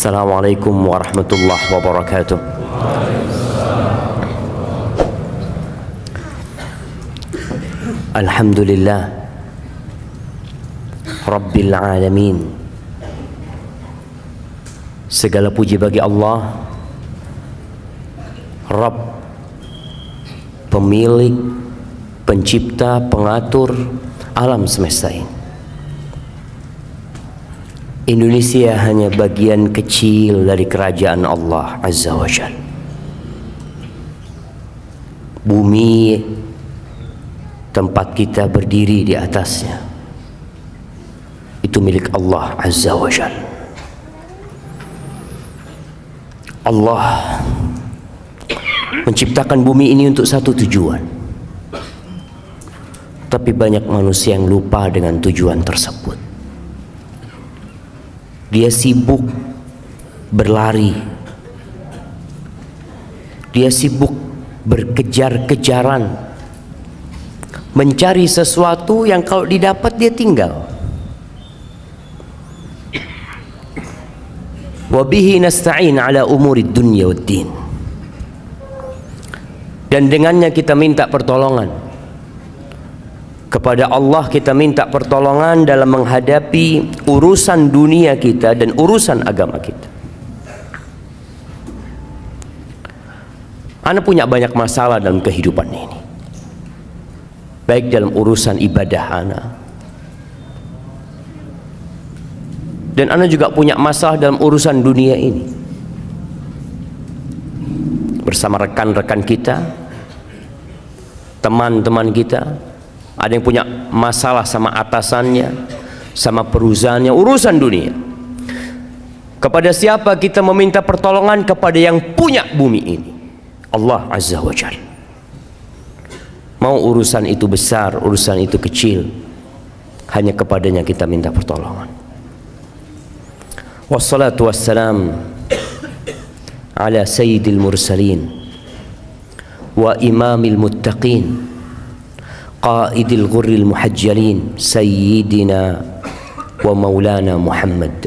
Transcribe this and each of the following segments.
Assalamualaikum warahmatullahi wabarakatuh. Alhamdulillah Rabbil alamin. Segala puji bagi Allah, Rabb, pemilik, pencipta, pengatur alam semesta ini. Indonesia hanya bagian kecil dari kerajaan Allah Azza wa Jalla. Bumi tempat kita berdiri di atasnya itu milik Allah Azza wa Jalla. Allah menciptakan bumi ini untuk satu tujuan, tapi banyak manusia yang lupa dengan tujuan tersebut. Dia sibuk berlari, dia sibuk berkejar-kejaran, mencari sesuatu yang kalau didapat dia tinggal. Wabihi nasta'in ala umurid dunya waddin. Dan dengannya kita minta pertolongan. Kepada Allah kita minta pertolongan dalam menghadapi urusan dunia kita dan urusan agama kita. Ana punya banyak masalah dalam kehidupan ini, baik dalam urusan ibadah ana, dan ana juga punya masalah dalam urusan dunia ini. Bersama rekan-rekan kita, teman-teman kita, ada yang punya masalah sama atasannya, sama perusahaannya, urusan dunia. Kepada siapa kita meminta pertolongan? Kepada yang punya bumi ini, Allah Azza wa Jalla. Mau urusan itu besar, urusan itu kecil, hanya kepadanya kita minta pertolongan. Wassalatu wassalam ala sayyidil mursalin wa imamil muttaqin qaidil ghurril muhajjalin sayyidina wa maulana Muhammad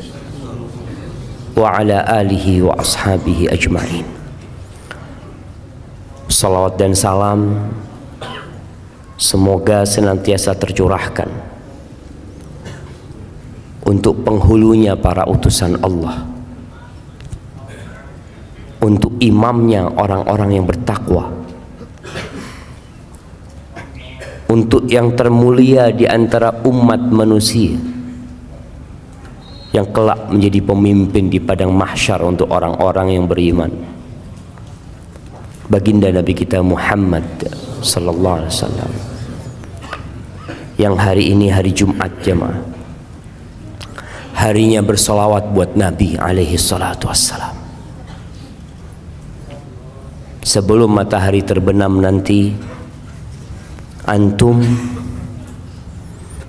wa ala alihi wa ashabihi ajma'in. Salawat dan salam semoga senantiasa tercurahkan untuk penghulunya para utusan Allah, untuk imamnya orang-orang yang bertakwa, untuk yang termulia di antara umat manusia yang kelak menjadi pemimpin di padang mahsyar untuk orang-orang yang beriman, baginda Nabi kita Muhammad sallallahu alaihi wasallam, yang hari ini hari Jumat jemaah, harinya bersolawat buat Nabi alaihi salatu wassalam. Sebelum matahari terbenam nanti, antum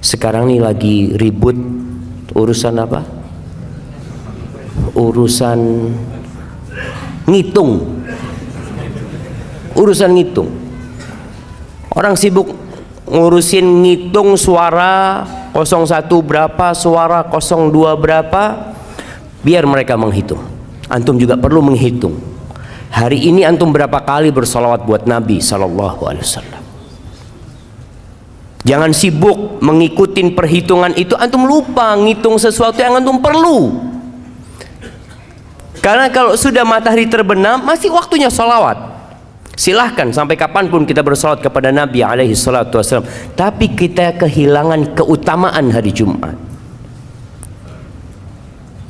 sekarang ini lagi ribut urusan apa? Urusan ngitung. Urusan ngitung. Orang sibuk ngurusin ngitung suara 01 berapa, suara 02 berapa, biar mereka menghitung. Antum juga perlu menghitung. Hari ini antum berapa kali bersolawat buat Nabi sallallahu alaihi wasallam. Jangan sibuk mengikuti perhitungan itu, antum lupa ngitung sesuatu yang antum perlu. Karena kalau sudah matahari terbenam, masih waktunya sholawat. Silahkan sampai kapanpun kita bersolawat kepada Nabi alaihi salatu wassalam. Tapi kita kehilangan keutamaan hari Jumat,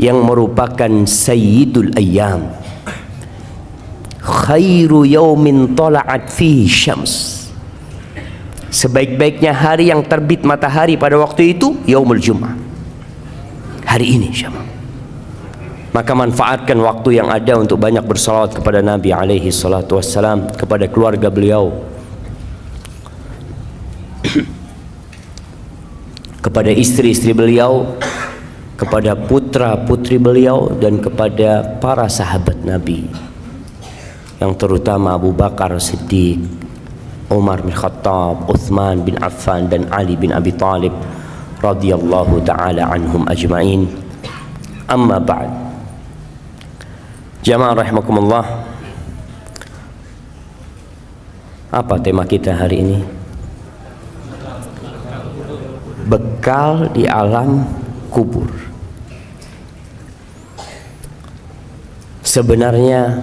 yang merupakan sayyidul ayyam, khairu yaumin tala'at fihi syams. Sebaik-baiknya hari yang terbit matahari pada waktu itu yaumul Jum'ah, hari ini syama. Maka manfaatkan waktu yang ada untuk banyak bersalawat kepada Nabi alaihi salatu wassalam, kepada keluarga beliau, kepada istri-istri beliau, kepada putra-putri beliau, dan kepada para sahabat Nabi, yang terutama Abu Bakar Siddiq, Umar bin Khattab, Uthman bin Affan, dan Ali bin Abi Talib radhiyallahu ta'ala anhum ajma'in. Amma ba'd. Jamaah rahimakumullah, apa tema kita hari ini? Bekal di alam kubur. Sebenarnya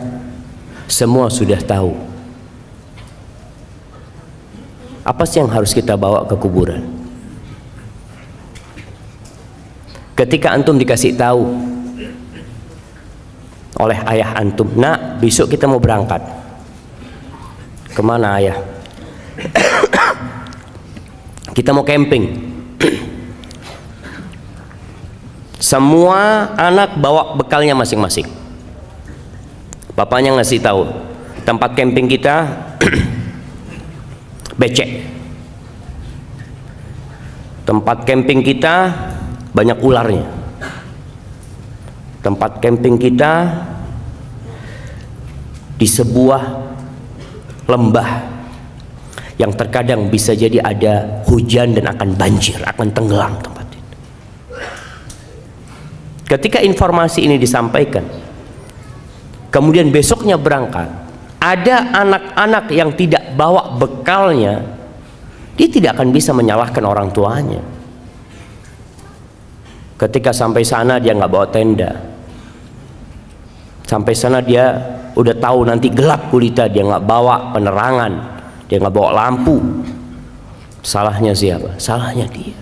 semua sudah tahu apa sih yang harus kita bawa ke kuburan. Ketika antum dikasih tahu oleh ayah antum, nak, besok kita mau berangkat. Kemana ayah? Kita mau camping. Semua anak bawa bekalnya masing-masing. Bapaknya ngasih tahu, tempat camping kita becek. Tempat camping kita banyak ularnya. Tempat camping kita di sebuah lembah yang terkadang bisa jadi ada hujan dan akan banjir, akan tenggelam tempat itu. Ketika informasi ini disampaikan, kemudian besoknya berangkat, ada anak-anak yang tidak bawa bekalnya, dia tidak akan bisa menyalahkan orang tuanya. Ketika sampai sana dia nggak bawa tenda. Sampai sana dia udah tahu nanti gelap gulita, dia nggak bawa penerangan, dia nggak bawa lampu. Salahnya siapa? Salahnya dia.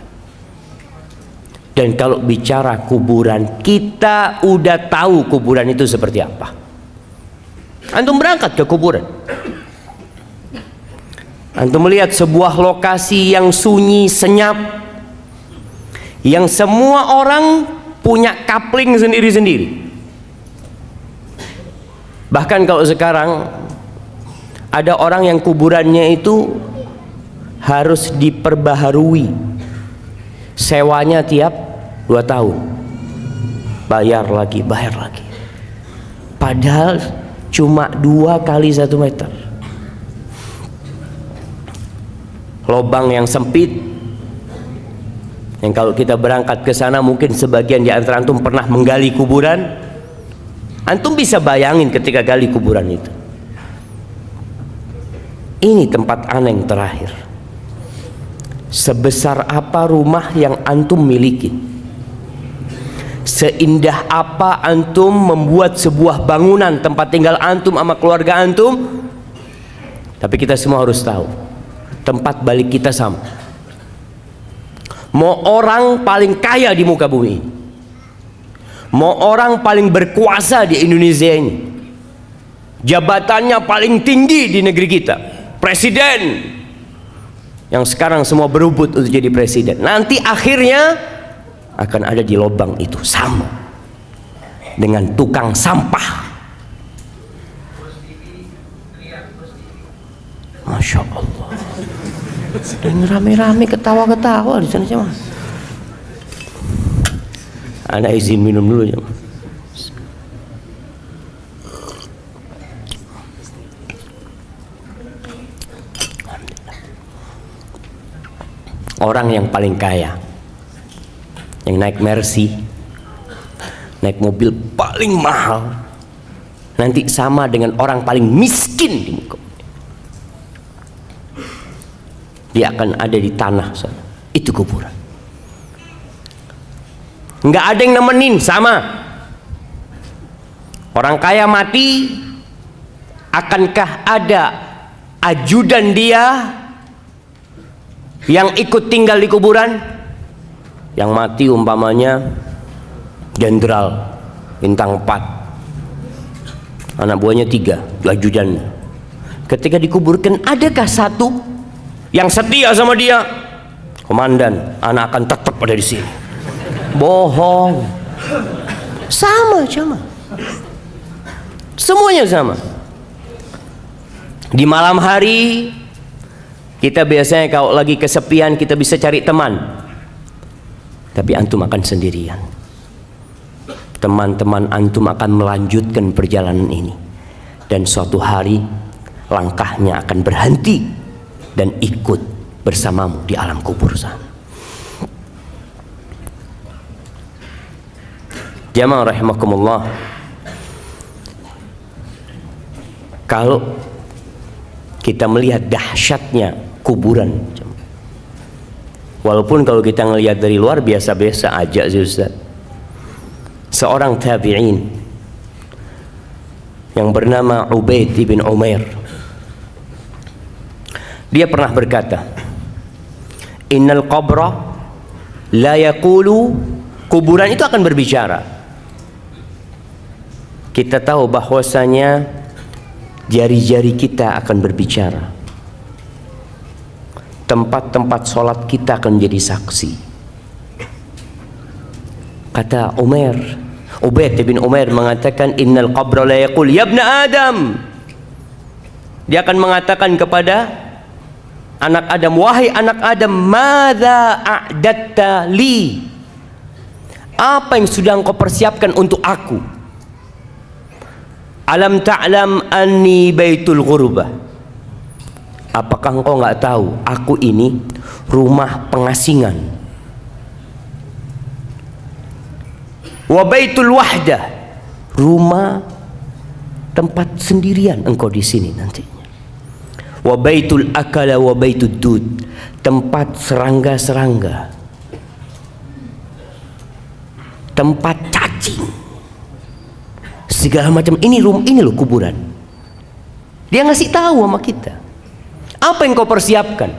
Dan kalau bicara kuburan, kita udah tahu kuburan itu seperti apa. Antum berangkat ke kuburan, antum melihat sebuah lokasi yang sunyi, senyap, yang semua orang punya kapling sendiri-sendiri. Bahkan kalau sekarang ada orang yang kuburannya itu harus diperbaharui, sewanya tiap 2 tahun, bayar lagi. Padahal cuma 2 kali 1 meter, lobang yang sempit, yang kalau kita berangkat ke sana, mungkin sebagian di antara antum pernah menggali kuburan. Antum bisa bayangin ketika gali kuburan itu. Ini tempat aneh yang terakhir. Sebesar apa rumah yang antum miliki, seindah apa antum membuat sebuah bangunan tempat tinggal antum sama keluarga antum, tapi kita semua harus tahu tempat balik kita sama. Mau orang paling kaya di muka bumi ini, mau orang paling berkuasa di Indonesia ini, jabatannya paling tinggi di negeri kita, presiden, yang sekarang semua berebut untuk jadi presiden, nanti akhirnya akan ada di lubang itu, sama dengan tukang sampah. Masya Allah, dan rame-rame ketawa-ketawa di sana cuma. Anda izin minum dulu ya. Orang yang paling kaya, yang naik Mercy, naik mobil paling mahal, nanti sama dengan orang paling miskin di muka. Dia akan ada di tanah sana. Itu kuburan. Nggak ada yang nemenin, sama. Orang kaya mati, akankah ada ajudan dia yang ikut tinggal di kuburan? Yang mati umpamanya jenderal bintang 4, anak buahnya 3, ajudannya. Ketika dikuburkan, adakah satu yang setia sama dia? Komandan, anak akan tetap ada di sini. Bohong. Sama. Semuanya sama. Di malam hari kita biasanya kalau lagi kesepian kita bisa cari teman, tapi antum akan sendirian. Teman-teman antum akan melanjutkan perjalanan ini, dan suatu hari langkahnya akan berhenti dan ikut bersamamu di alam kubur sana. Jamaah rahimakumullah, Kalau kita melihat dahsyatnya kuburan, walaupun kalau kita ngelihat dari luar biasa-biasa aja sih Ustaz. Seorang tabi'in yang bernama Ubaid ibn Umair, dia pernah berkata, innal qabra la yaqulu, kuburan itu akan berbicara. Kita tahu bahwasanya jari-jari kita akan berbicara, tempat-tempat sholat kita akan menjadi saksi. Kata Ubaid bin Umair mengatakan, innal qabra la yaqul ya ibna Adam. Dia akan mengatakan kepada anak Adam, wahai anak Adam, madza a'datta li, apa yang sudah engkau persiapkan untuk aku? Alam ta'lam anni baitul ghurbah, apakah engkau nggak tahu aku ini rumah pengasingan? Wa baitul wahdah, rumah tempat sendirian engkau di sini nantinya. Wa baitul akala wa baitud dud, tempat serangga-serangga, tempat cacing, segala macam. Ini loh kuburan. Dia ngasih tahu sama kita apa yang kau persiapkan.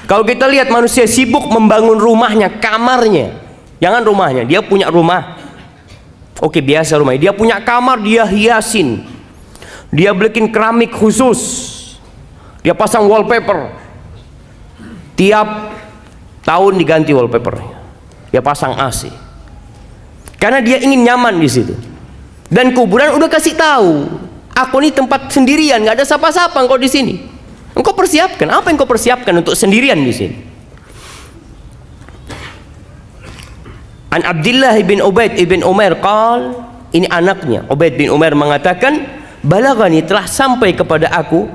Kalau kita lihat manusia sibuk membangun rumahnya, kamarnya. Jangan rumahnya, dia punya rumah. Oke, biasa rumahnya. Dia punya kamar, dia hiasin. Dia bikin keramik khusus. Dia pasang wallpaper. Tiap tahun diganti wallpapernya. Dia pasang AC. Karena dia ingin nyaman di situ. Dan kuburan udah kasih tahu, aku ini tempat sendirian, nggak ada siapa-siapa engkau di sini. Engkau persiapkan, apa yang engkau persiapkan untuk sendirian di sini? An Abdullah bin Ubaid ibn Umair qal, ini anaknya Ubaid bin Umair mengatakan, balagani, telah sampai kepada aku,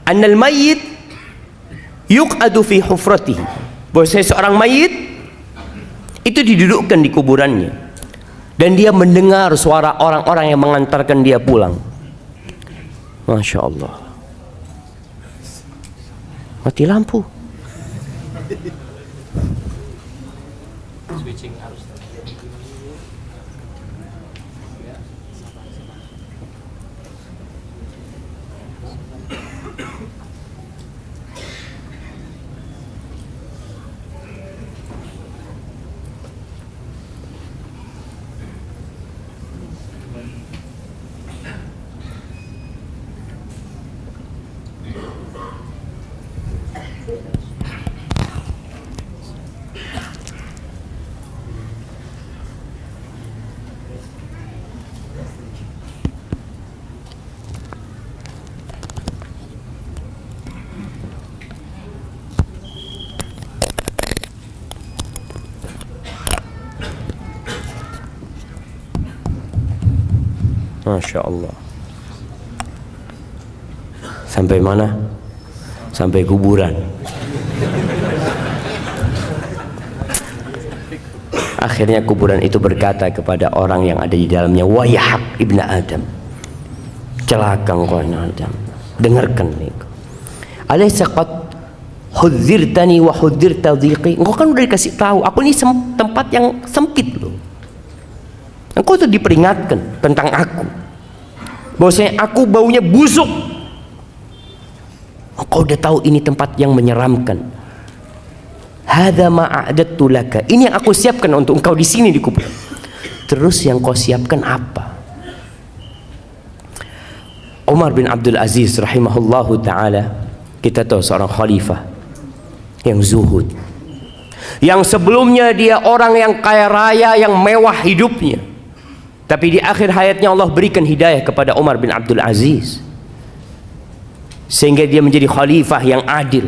annal mayyit yuqadu fi hufratihi, bahwa seorang mayit itu didudukkan di kuburannya dan dia mendengar suara orang-orang yang mengantarkan dia pulang. Masya Allah. Mati lampu. Switching arus. Masya Allah. Sampai mana? Sampai kuburan. Akhirnya kuburan itu berkata kepada orang yang ada di dalamnya, wayahak ibna Adam, celaka engkau Adam, dengarkan nih, alaysa qad hudzirtani wa hudzirta dhiqi, engkau kan udah dikasih tahu aku ini tempat yang sempit loh. Engkau tuh diperingatkan tentang aku, bahwasanya aku baunya busuk. Engkau udah tahu ini tempat yang menyeramkan. Hadza ma a'dattu laka, ini yang aku siapkan untuk engkau di sini di kubur. Terus yang kau siapkan apa? Umar bin Abdul Aziz rahimahullahu taala, kita tahu seorang khalifah yang zuhud, yang sebelumnya dia orang yang kaya raya, yang mewah hidupnya, tapi di akhir hayatnya Allah berikan hidayah kepada Umar bin Abdul Aziz sehingga dia menjadi khalifah yang adil,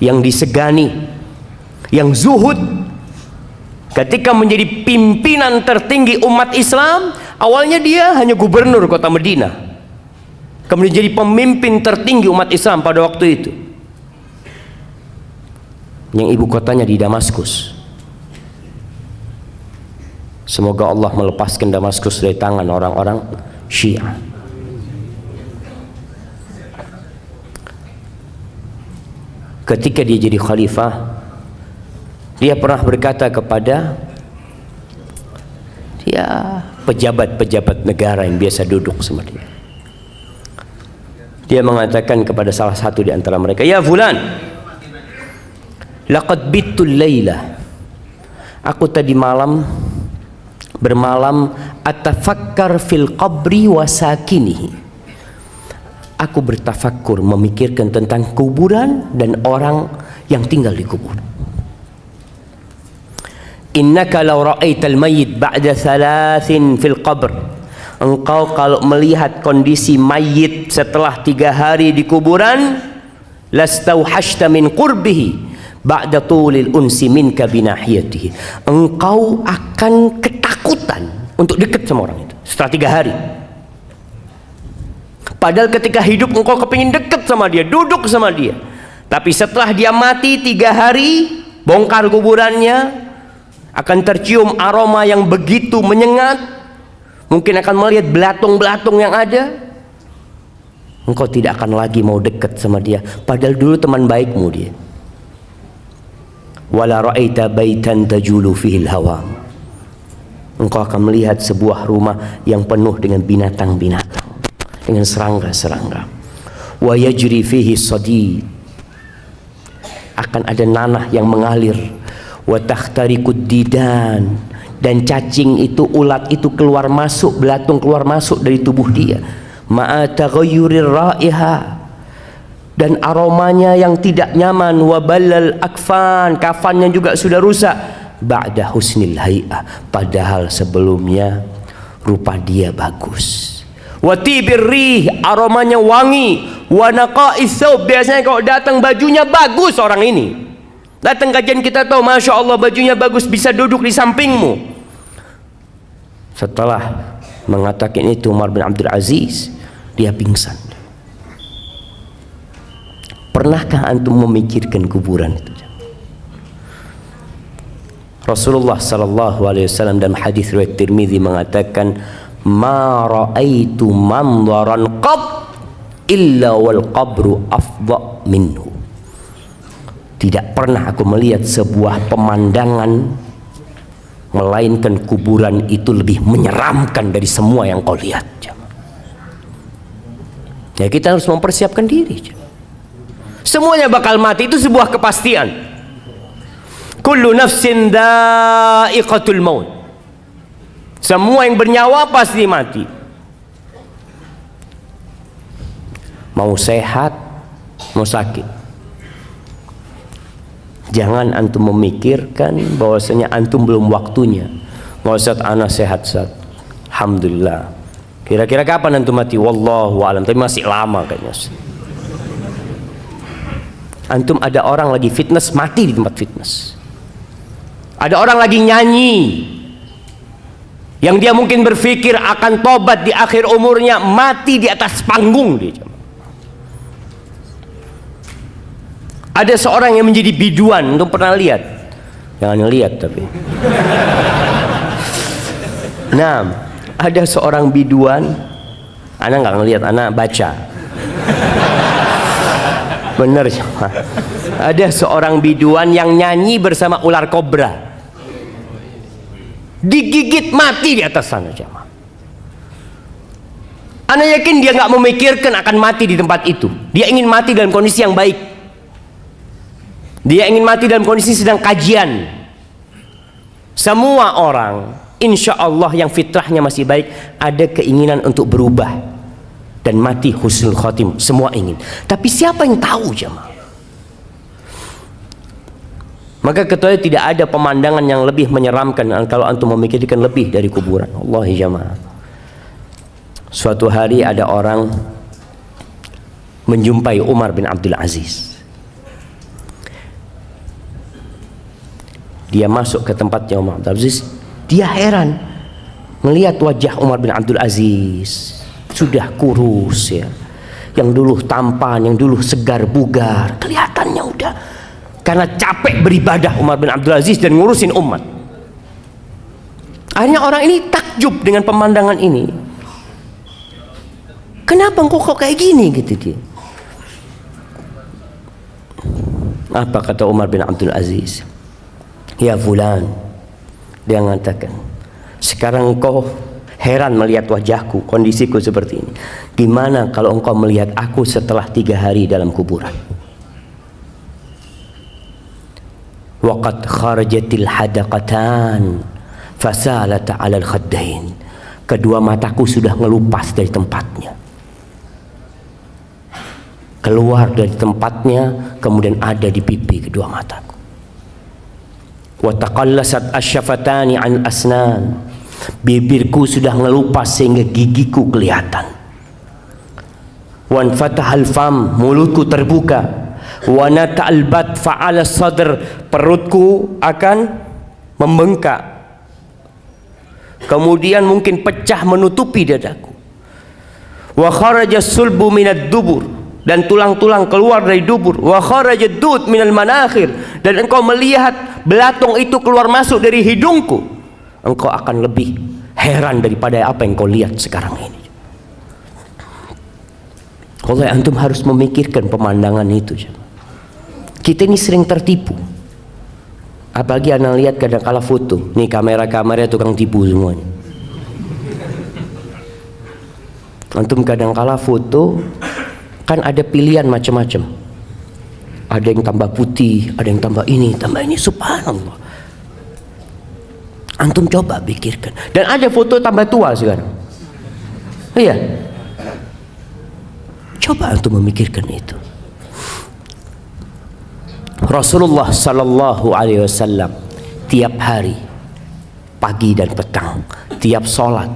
yang disegani, yang zuhud. Ketika menjadi pimpinan tertinggi umat Islam, awalnya dia hanya gubernur kota Madinah, kemudian jadi pemimpin tertinggi umat Islam pada waktu itu, yang ibu kotanya di Damaskus. Semoga Allah melepaskan Damaskus dari tangan orang-orang Syiah. ketika dia jadi khalifah, dia pernah berkata kepada pejabat-pejabat negara yang biasa duduk sama dia. Dia mengatakan kepada salah satu di antara mereka, "Ya fulan, laqad bittul laila." Aku tadi malam bermalam atafakkar fil qabri wa sakinihi. Aku bertafakkur, memikirkan tentang kuburan dan orang yang tinggal di kubur. Innaka law ra'aital mayyit ba'da thalathin fil qabr. Engkau kalau melihat kondisi mayit setelah 3 hari di kuburan, lastauhashta min qurbihi ba'da tulil unsi minka binahiyatihi. Engkau akan ketakutan untuk dekat sama orang itu setelah 3 hari. Padahal ketika hidup engkau kepingin dekat sama dia, duduk sama dia. Tapi setelah dia mati 3 hari, bongkar kuburannya, akan tercium aroma yang begitu menyengat, mungkin akan melihat belatung-belatung yang ada. Engkau tidak akan lagi mau dekat sama dia, padahal dulu teman baikmu dia. Wala ra'aita baitan tajulu fihil hawa. Engkau akan melihat sebuah rumah yang penuh dengan binatang-binatang, dengan serangga-serangga. Wa yajri fihi sadid. Akan ada nanah yang mengalir. Wa takhtarikud didan, dan cacing itu, ulat itu keluar masuk, belatung keluar masuk dari tubuh dia. Ma'a taghayyurir raiha, dan aromanya yang tidak nyaman. Wa balal akfan, kafannya juga sudah rusak. Ba'da husnil hay'ah, padahal sebelumnya rupa dia bagus. Wa tibir rih, aromanya wangi. Wa naqa'is thawb, biasanya kalau datang bajunya bagus orang ini. Datang kajian kita tahu, Masya Allah bajunya bagus, bisa duduk di sampingmu. Setelah mengatakan itu Umar bin Abdul Aziz, dia pingsan. Pernahkah antum memikirkan kuburan itu? Rasulullah sallallahu alaihi wasallam dalam hadis riwayat Tirmizi mengatakan, "Ma ra'aitu manzaran qat illa wal qabru afdha minhu." Tidak pernah aku melihat sebuah pemandangan melainkan kuburan itu lebih menyeramkan dari semua yang kau lihat. Ya, kita harus mempersiapkan diri. Semuanya bakal mati, itu sebuah kepastian. Kullu nafsin dha'iqatul maut. Semua yang bernyawa pasti mati. Mau sehat, mau sakit. Jangan antum memikirkan bahwasanya antum belum waktunya. Ustaz, ana sehat, Ustaz. Alhamdulillah. Kira-kira kapan antum mati? Wallahu a'lam, tapi masih lama kayaknya. Antum ada orang lagi fitness, mati di tempat fitness. Ada orang lagi nyanyi, yang dia mungkin berpikir akan tobat di akhir umurnya, mati di atas panggung dia. Ada seorang yang menjadi biduan, untuk pernah lihat? Jangan lihat tapi. Nah, ada seorang biduan, anak nggak ngelihat, anak baca. Bener ya. Ada seorang biduan yang nyanyi bersama ular kobra, digigit mati di atas sana jemaah. Anak yakin dia nggak memikirkan akan mati di tempat itu. Dia ingin mati dalam kondisi yang baik. Dia ingin mati dalam kondisi sedang kajian. Semua orang, insya Allah yang fitrahnya masih baik, ada keinginan untuk berubah dan mati husnul khotim. Semua ingin. Tapi siapa yang tahu jemaah? Maka ketahui tidak ada pemandangan yang lebih menyeramkan kalau antum memikirkan lebih dari kuburan. Wallahi jemaah. Suatu hari ada orang menjumpai Umar bin Abdul Aziz. Dia masuk ke tempatnya Umar bin Abdul Aziz. Dia heran melihat wajah Umar bin Abdul Aziz, sudah kurus ya. Yang dulu tampan, yang dulu segar bugar, kelihatannya udah, karena capek beribadah Umar bin Abdul Aziz dan ngurusin umat. Akhirnya orang ini takjub dengan pemandangan ini. Kenapa engkau kok kayak gini gitu dia? Apa kata Umar bin Abdul Aziz? Ya fulan, dia mengatakan, sekarang engkau heran melihat wajahku, kondisiku seperti ini. Gimana kalau engkau melihat aku setelah 3 hari dalam kuburan? Waqad kharajatil hadaqatan fasalata 'alal khaddain. Kedua mataku sudah ngelupas dari tempatnya, keluar dari tempatnya, kemudian ada di pipi kedua mataku. Wa taqallasat asyafatani 'an asnan. Bibirku sudah ngelupas sehingga gigiku kelihatan. Wan fatahal fam, mulutku terbuka. Wa nata'al bat fa'ala sadr, perutku akan membengkak. Kemudian mungkin pecah menutupi dadaku. Wa kharaja sulbu minad dubur, dan tulang-tulang keluar dari dubur. Wa kharaja dud minal manakhir, dan engkau melihat belatung itu keluar masuk dari hidungku. Engkau akan lebih heran daripada apa yang kau lihat sekarang ini. Oleh antum harus memikirkan pemandangan itu. Kita ini sering tertipu. Apalagi anak lihat kadang-kala foto. Nih kamera-kamera tukang tipu semuanya. Antum kadang-kala foto kan ada pilihan macam-macam. Ada yang tambah putih, ada yang tambah ini, subhanallah. Antum coba pikirkan. Dan ada foto tambah tua sekarang. Iya. Coba antum memikirkan itu. Rasulullah sallallahu alaihi wasallam tiap hari, pagi dan petang, tiap sholat,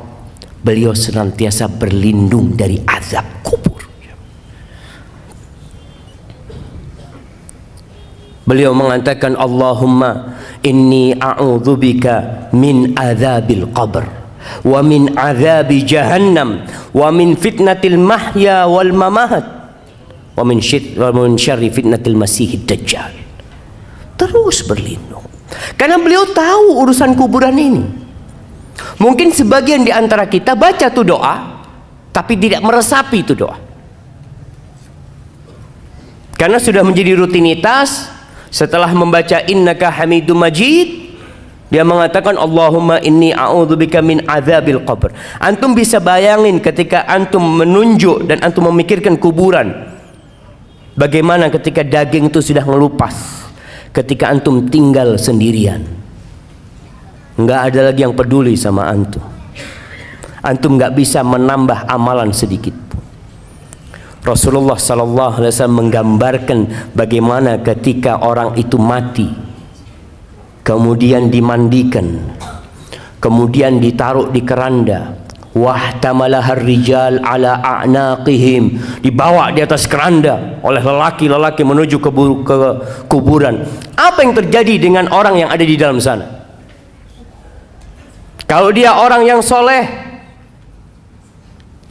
beliau senantiasa berlindung dari azab kubur. Beliau mengatakan, Allahumma inni a'udzubika min azabil qabr wa min azabi jahannam wa min fitnatil mahya wal mamat wa min syarri fitnatil masihid dajjal. Terus berlindung, karena beliau tahu urusan kuburan ini. Mungkin sebagian di antara kita baca tuh doa tapi tidak meresapi itu doa, karena sudah menjadi rutinitas. Setelah membaca innaka hamidum majid, dia mengatakan Allahumma inni a'udzubika min azabil qabr. Antum bisa bayangin ketika antum menunjuk dan antum memikirkan kuburan, bagaimana ketika daging itu sudah ngelupas, ketika antum tinggal sendirian, nggak ada lagi yang peduli sama antum. Antum nggak bisa menambah amalan sedikit. Rasulullah sallallahu alaihi wasallam menggambarkan bagaimana ketika orang itu mati, kemudian dimandikan, kemudian ditaruh di keranda, wahtamalahar rijal ala a'naqihim, dibawa di atas keranda oleh lelaki-lelaki menuju ke kuburan. Apa yang terjadi dengan orang yang ada di dalam sana? Kalau dia orang yang soleh,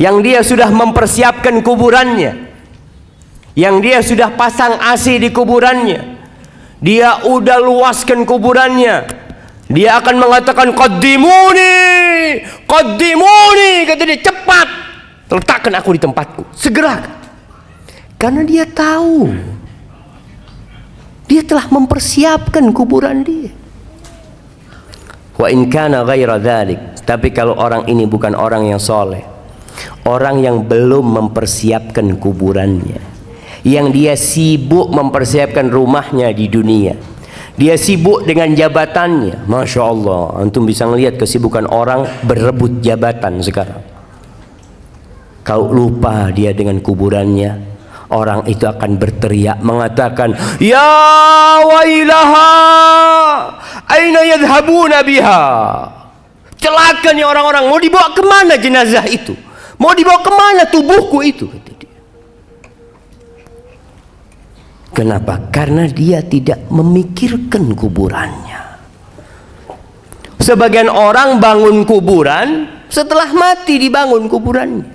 yang dia sudah mempersiapkan kuburannya, yang dia sudah pasang AC di kuburannya, dia udah luaskan kuburannya, dia akan mengatakan qaddimuni, qaddimuni, kata dia, cepat letakkan aku di tempatku, segera. Karena dia tahu dia telah mempersiapkan kuburan dia. Wa in kana ghaira dzalik, tapi kalau orang ini bukan orang yang soleh, orang yang belum mempersiapkan kuburannya, yang dia sibuk mempersiapkan rumahnya di dunia, dia sibuk dengan jabatannya. Masya Allah, antum bisa melihat kesibukan orang berebut jabatan sekarang. Kalau lupa dia dengan kuburannya, orang itu akan berteriak mengatakan, ya wailaha aina yadhhabuna biha. Celaka nih orang-orang, mau dibawa kemana jenazah itu? Mau dibawa kemana tubuhku itu? Kenapa? Karena dia tidak memikirkan kuburannya. Sebagian orang bangun kuburan, setelah mati dibangun kuburannya.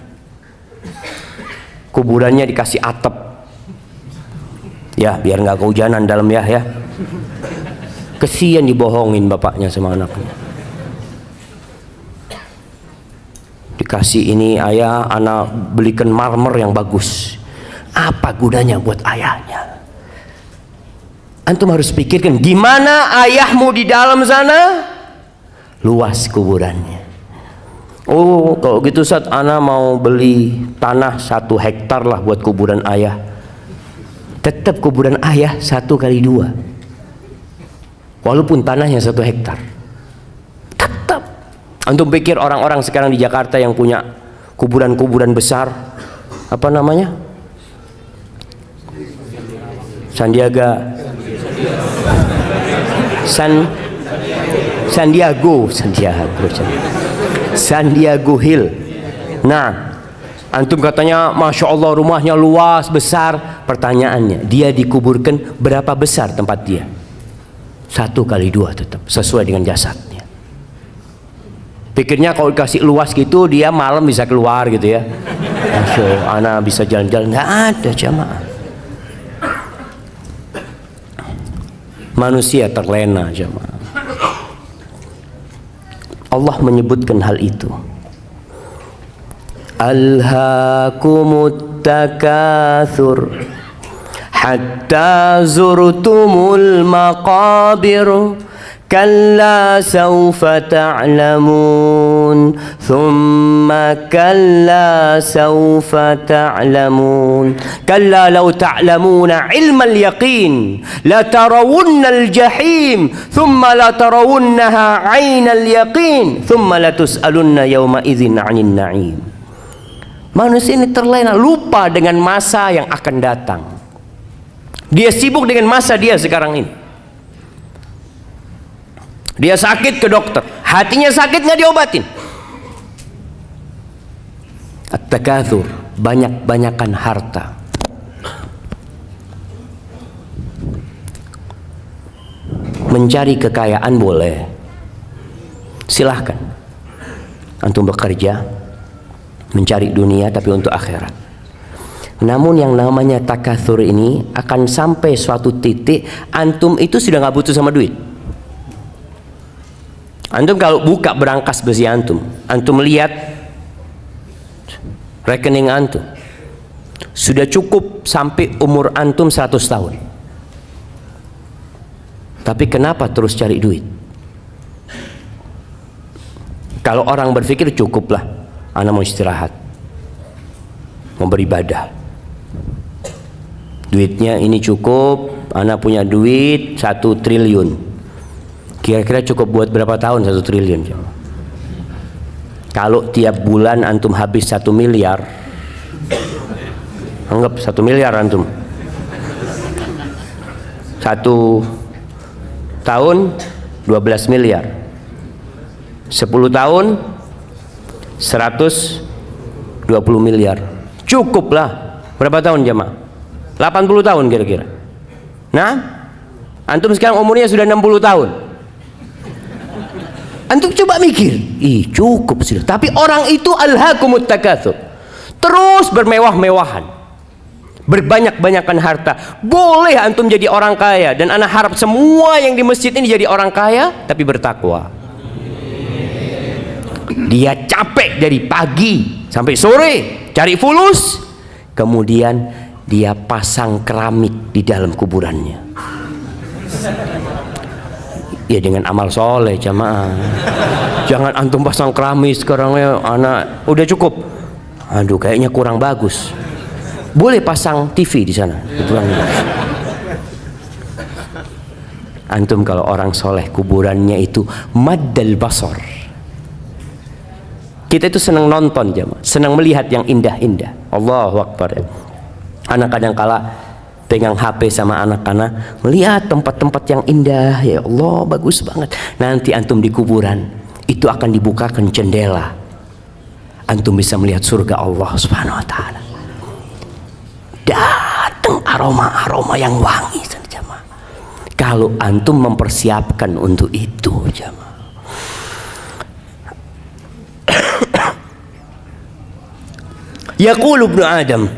Kuburannya dikasih atap, ya biar nggak kehujanan dalam ya. Kesian dibohongin bapaknya sama anaknya. Dikasih ini, ayah anak belikan marmer yang bagus. Apa gunanya buat ayahnya? Antum harus pikirkan, gimana ayahmu di dalam sana? Luas kuburannya. Oh, kalau gitu Ustaz, ana mau beli tanah 1 hektar lah buat kuburan ayah. Tetap kuburan ayah 1x2. Walaupun tanahnya 1 hektar. Tetap. Antum pikir orang-orang sekarang di Jakarta yang punya kuburan-kuburan besar, apa namanya? Sandiago Hill. Nah, antum katanya Masya Allah rumahnya luas besar. Pertanyaannya, dia dikuburkan berapa besar tempat dia? 1x2 tetap sesuai dengan jasadnya. Pikirnya kalau dikasih luas gitu dia malam bisa keluar gitu ya. Masya Allah, anak bisa jalan-jalan. Nggak ada jamaah. Manusia terlena jamaah. Allah menyebutkan hal itu. Alhaakumut takatsur hatta zurtumul maqabir kalla sawfa ta'lamun thumma kalla sawfa ta'lamun kalla law ta'lamuna ilmal yaqin la tarawunnal jahim thumma la tarawunnaha 'ainal yaqin thumma la tus'alunna yawma idzin 'anil na'im. Manusia ini terlena, lupa dengan masa yang akan datang. Dia sibuk dengan masa dia sekarang ini. Dia sakit ke dokter, hatinya sakit nggak diobatin. At-takatsur, banyak-banyakan harta. Mencari kekayaan boleh, silahkan. Antum bekerja, mencari dunia tapi untuk akhirat. Namun yang namanya takatsur ini akan sampai suatu titik antum itu sudah nggak butuh sama duit. Antum kalau buka berangkas besi antum lihat rekening antum sudah cukup sampai umur antum 100 tahun. Tapi kenapa terus cari duit? Kalau orang berpikir cukuplah, anak mau istirahat, mau beribadah, duitnya ini cukup, anak punya duit 1 triliun. Kira-kira cukup buat berapa tahun 1 triliun? Kalau tiap bulan antum habis 1 miliar, anggap 1 miliar antum 1 tahun 12 miliar, 10 tahun 120 miliar. Cukup lah. Berapa tahun jamaah? 80 tahun kira-kira. Nah, antum sekarang umurnya sudah 60 tahun. Antum coba mikir, cukup sudah. Tapi orang itu alhaakumut takatsur, terus bermewah-mewahan, berbanyak-banyakan harta. Boleh antum jadi orang kaya, dan anak harap semua yang di masjid ini jadi orang kaya tapi bertakwa. Dia capek dari pagi sampai sore cari fulus, kemudian dia pasang keramik di dalam kuburannya. Ya dengan amal soleh jamaah. Jangan antum pasang keramik sekarang ya anak udah cukup. Aduh kayaknya kurang bagus. Boleh pasang TV di sana. Antum kalau orang soleh kuburannya itu maddal basar. Kita itu senang nonton jamaah, senang melihat yang indah-indah. Allahu Akbar. Anak kadang kala pegang HP sama anak-anak, melihat tempat-tempat yang indah. Ya Allah, bagus banget. Nanti antum di kuburan itu akan dibukakan jendela, antum bisa melihat surga Allah Subhanahu wa taala. Datang aroma-aroma yang wangi jamaah. Kalau antum mempersiapkan untuk itu jamaah. Yaqulu ibnu Adam,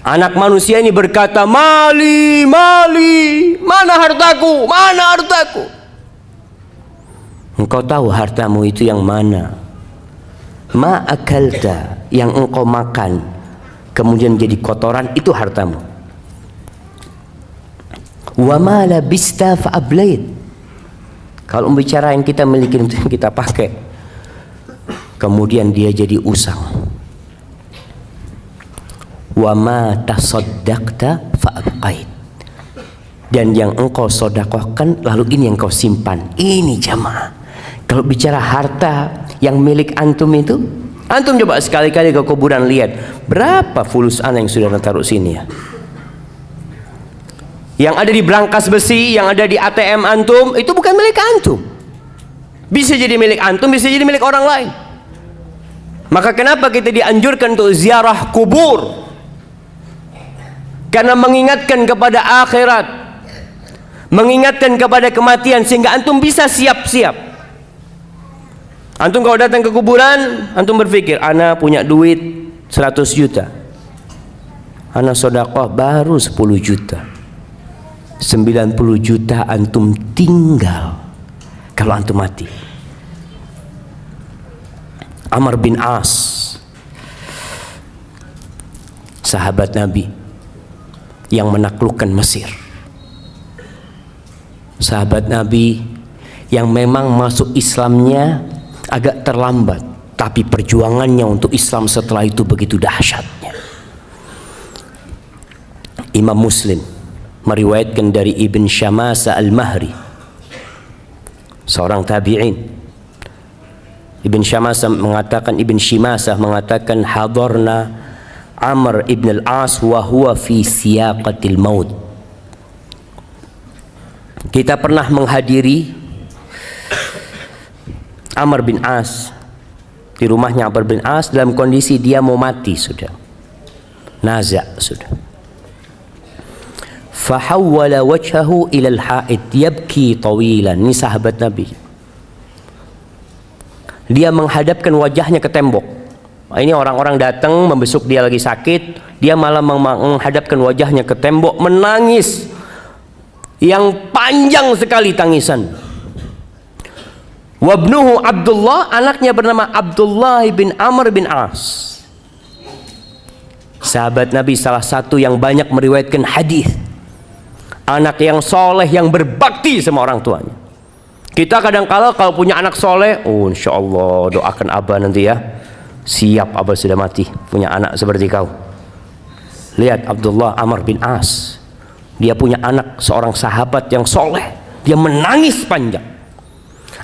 anak manusia ini berkata, mali, mali, mana hartaku, mana hartaku? Engkau tahu hartamu itu yang mana? Ma akalta, yang engkau makan kemudian jadi kotoran, itu hartamu. Wa ma labista fa ablait. Kalau bicara yang kita miliki itu yang kita pakai, kemudian dia jadi usang. Wa ma tasaddaqta fa abqait. Dan yang engkau sedekahkan lalu ini yang kau simpan. Ini jamaah. Kalau bicara harta yang milik antum itu, antum coba sekali-kali ke kuburan lihat berapa fulus ana yang sudah taruh sini ya. Yang ada di brankas besi, yang ada di ATM antum itu bukan milik antum. Bisa jadi milik antum, bisa jadi milik orang lain. Maka kenapa kita dianjurkan untuk ziarah kubur? Karena mengingatkan kepada akhirat, mengingatkan kepada kematian, sehingga antum bisa siap-siap. Antum kalau datang ke kuburan, antum berpikir, ana punya duit 100 juta, ana sedekah baru 10 juta, 90 juta antum tinggal kalau antum mati. Amr bin As, sahabat Nabi yang menaklukkan Mesir, sahabat Nabi yang memang masuk Islamnya agak terlambat, tapi perjuangannya untuk Islam setelah itu begitu dahsyatnya. Imam Muslim meriwayatkan dari Ibn Syamasa al-Mahri, seorang tabi'in. Ibn Syamasa mengatakan hadarna Amr ibn al-As wa huwa fi siyaqatil maut. Kita pernah menghadiri Amr bin As di rumahnya. Amr bin As dalam kondisi dia mau mati sudah, naza sudah. Fahawwala wajhahu ila al-ha'id yabki tawilan. Ini sahabat Nabi. Dia menghadapkan wajahnya ke tembok. Ini orang-orang datang membesuk dia lagi sakit, dia malah menghadapkan wajahnya ke tembok, menangis yang panjang sekali tangisan. Wabnuhu Abdullah, anaknya bernama Abdullah bin Amr bin As, sahabat Nabi salah satu yang banyak meriwayatkan hadis, anak yang soleh yang berbakti sama orang tuanya. Kita kadang-kala kalau punya anak soleh, oh insya Allah doakan abah nanti ya, siap abah sudah mati punya anak seperti kau. Lihat Abdullah Amr bin As, dia punya anak seorang sahabat yang soleh, dia menangis panjang.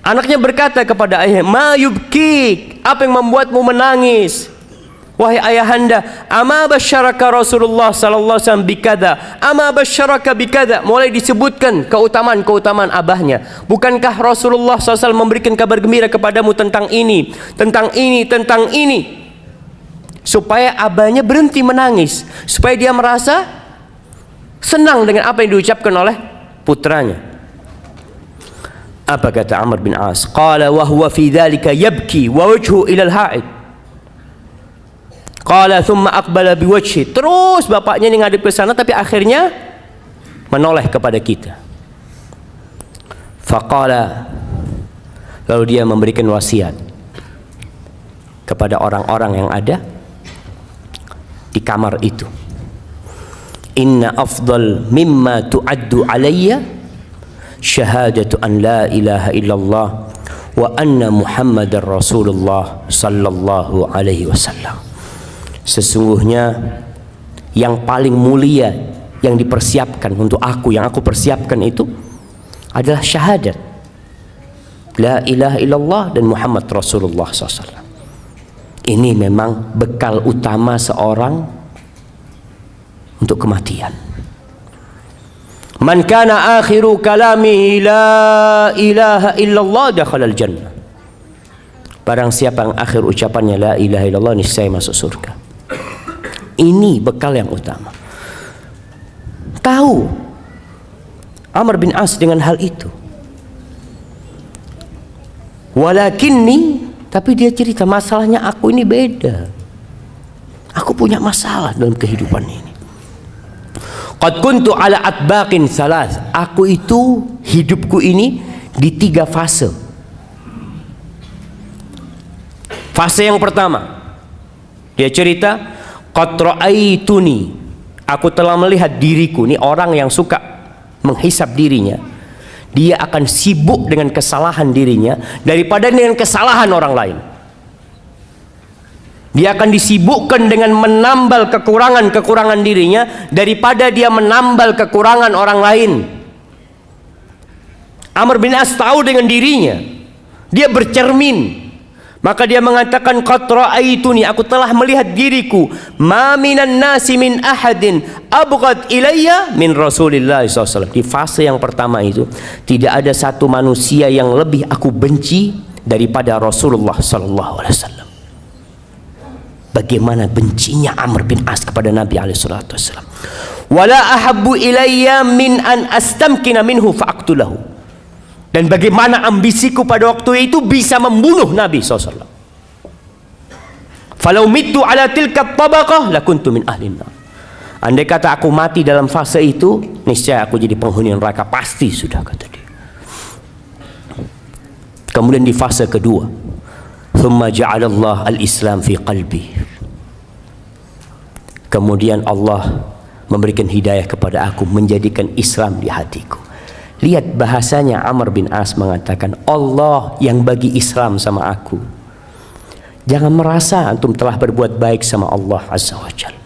Anaknya berkata kepada ayah, ma yubkik, apa yang membuatmu menangis wahai ayahanda? Ama basyaraka Rasulullah sallallahu alaihi wasallam bikada, ama basyaraka bikada. Mulai disebutkan keutamaan abahnya. Bukankah Rasulullah SAW memberikan kabar gembira kepadamu tentang ini, tentang ini, tentang ini, supaya abahnya berhenti menangis, supaya dia merasa senang dengan apa yang diucapkan oleh putranya. Apa kata Amr bin As? Qala wa huwa fi dhalika yabki wa wajhu ila al-ha'id. Qala thumma aqbala biwajhi. Terus bapaknya ini ngadep ke sana, tapi akhirnya menoleh kepada kita. Faqala, lalu dia memberikan wasiat kepada orang-orang yang ada di kamar itu. Inna afdal mimma tu'addu alayya syahadatu an la ilaha illallah wa anna Muhammadar Rasulullah sallallahu alaihi wasallam. Sesungguhnya yang paling mulia yang dipersiapkan untuk aku, yang aku persiapkan itu adalah syahadat la ilaha illallah dan Muhammad Rasulullah SAW. Ini memang bekal utama seorang untuk kematian. Man kana akhiru kalamihi la ilaha illallah dakhala al-jannah. Barang siapa yang akhir ucapannya la ilaha illallah, niscaya masuk surga. Ini bekal yang utama. Tahu Amr bin As dengan hal itu. Walakinni, tapi dia cerita, masalahnya aku ini beda. Aku punya masalah dalam kehidupan ini. Qad kuntu ala atbaqin thalath. Aku itu, hidupku ini di 3 fase. Fase yang pertama, dia cerita, qad ra'aituni, aku telah melihat diriku. Ini orang yang suka menghisap dirinya, dia akan sibuk dengan kesalahan dirinya daripada dengan kesalahan orang lain. Dia akan disibukkan dengan menambal kekurangan-kekurangan dirinya daripada dia menambal kekurangan orang lain. Amr bin As tahu dengan dirinya, dia bercermin, maka dia mengatakan, qad ra'aituni, aku telah melihat diriku, ma minan nasi min ahadin abghad ilayya min Rasulillah SAW. Di fase yang pertama itu, tidak ada satu manusia yang lebih aku benci daripada Rasulullah SAW. Bagaimana bencinya Amr bin As kepada Nabi SAW. Wala ahabbu ilayya min an astamkina minhu fa'aqtulahu. Dan bagaimana ambisiku pada waktu itu bisa membunuh Nabi SAW. Falau mittu ala tilka tabaqah lakuntu min ahlin nar. Andai kata aku mati dalam fase itu, niscaya aku jadi penghuni neraka, pasti sudah, kata dia. Kemudian di fase kedua, thumma ja'alallah al-islam fi qalbi. Kemudian Allah memberikan hidayah kepada aku, menjadikan Islam di hatiku. Lihat bahasanya, Amr bin As mengatakan, Allah yang bagi Islam sama aku. Jangan merasa antum telah berbuat baik sama Allah Azza wa Jalla.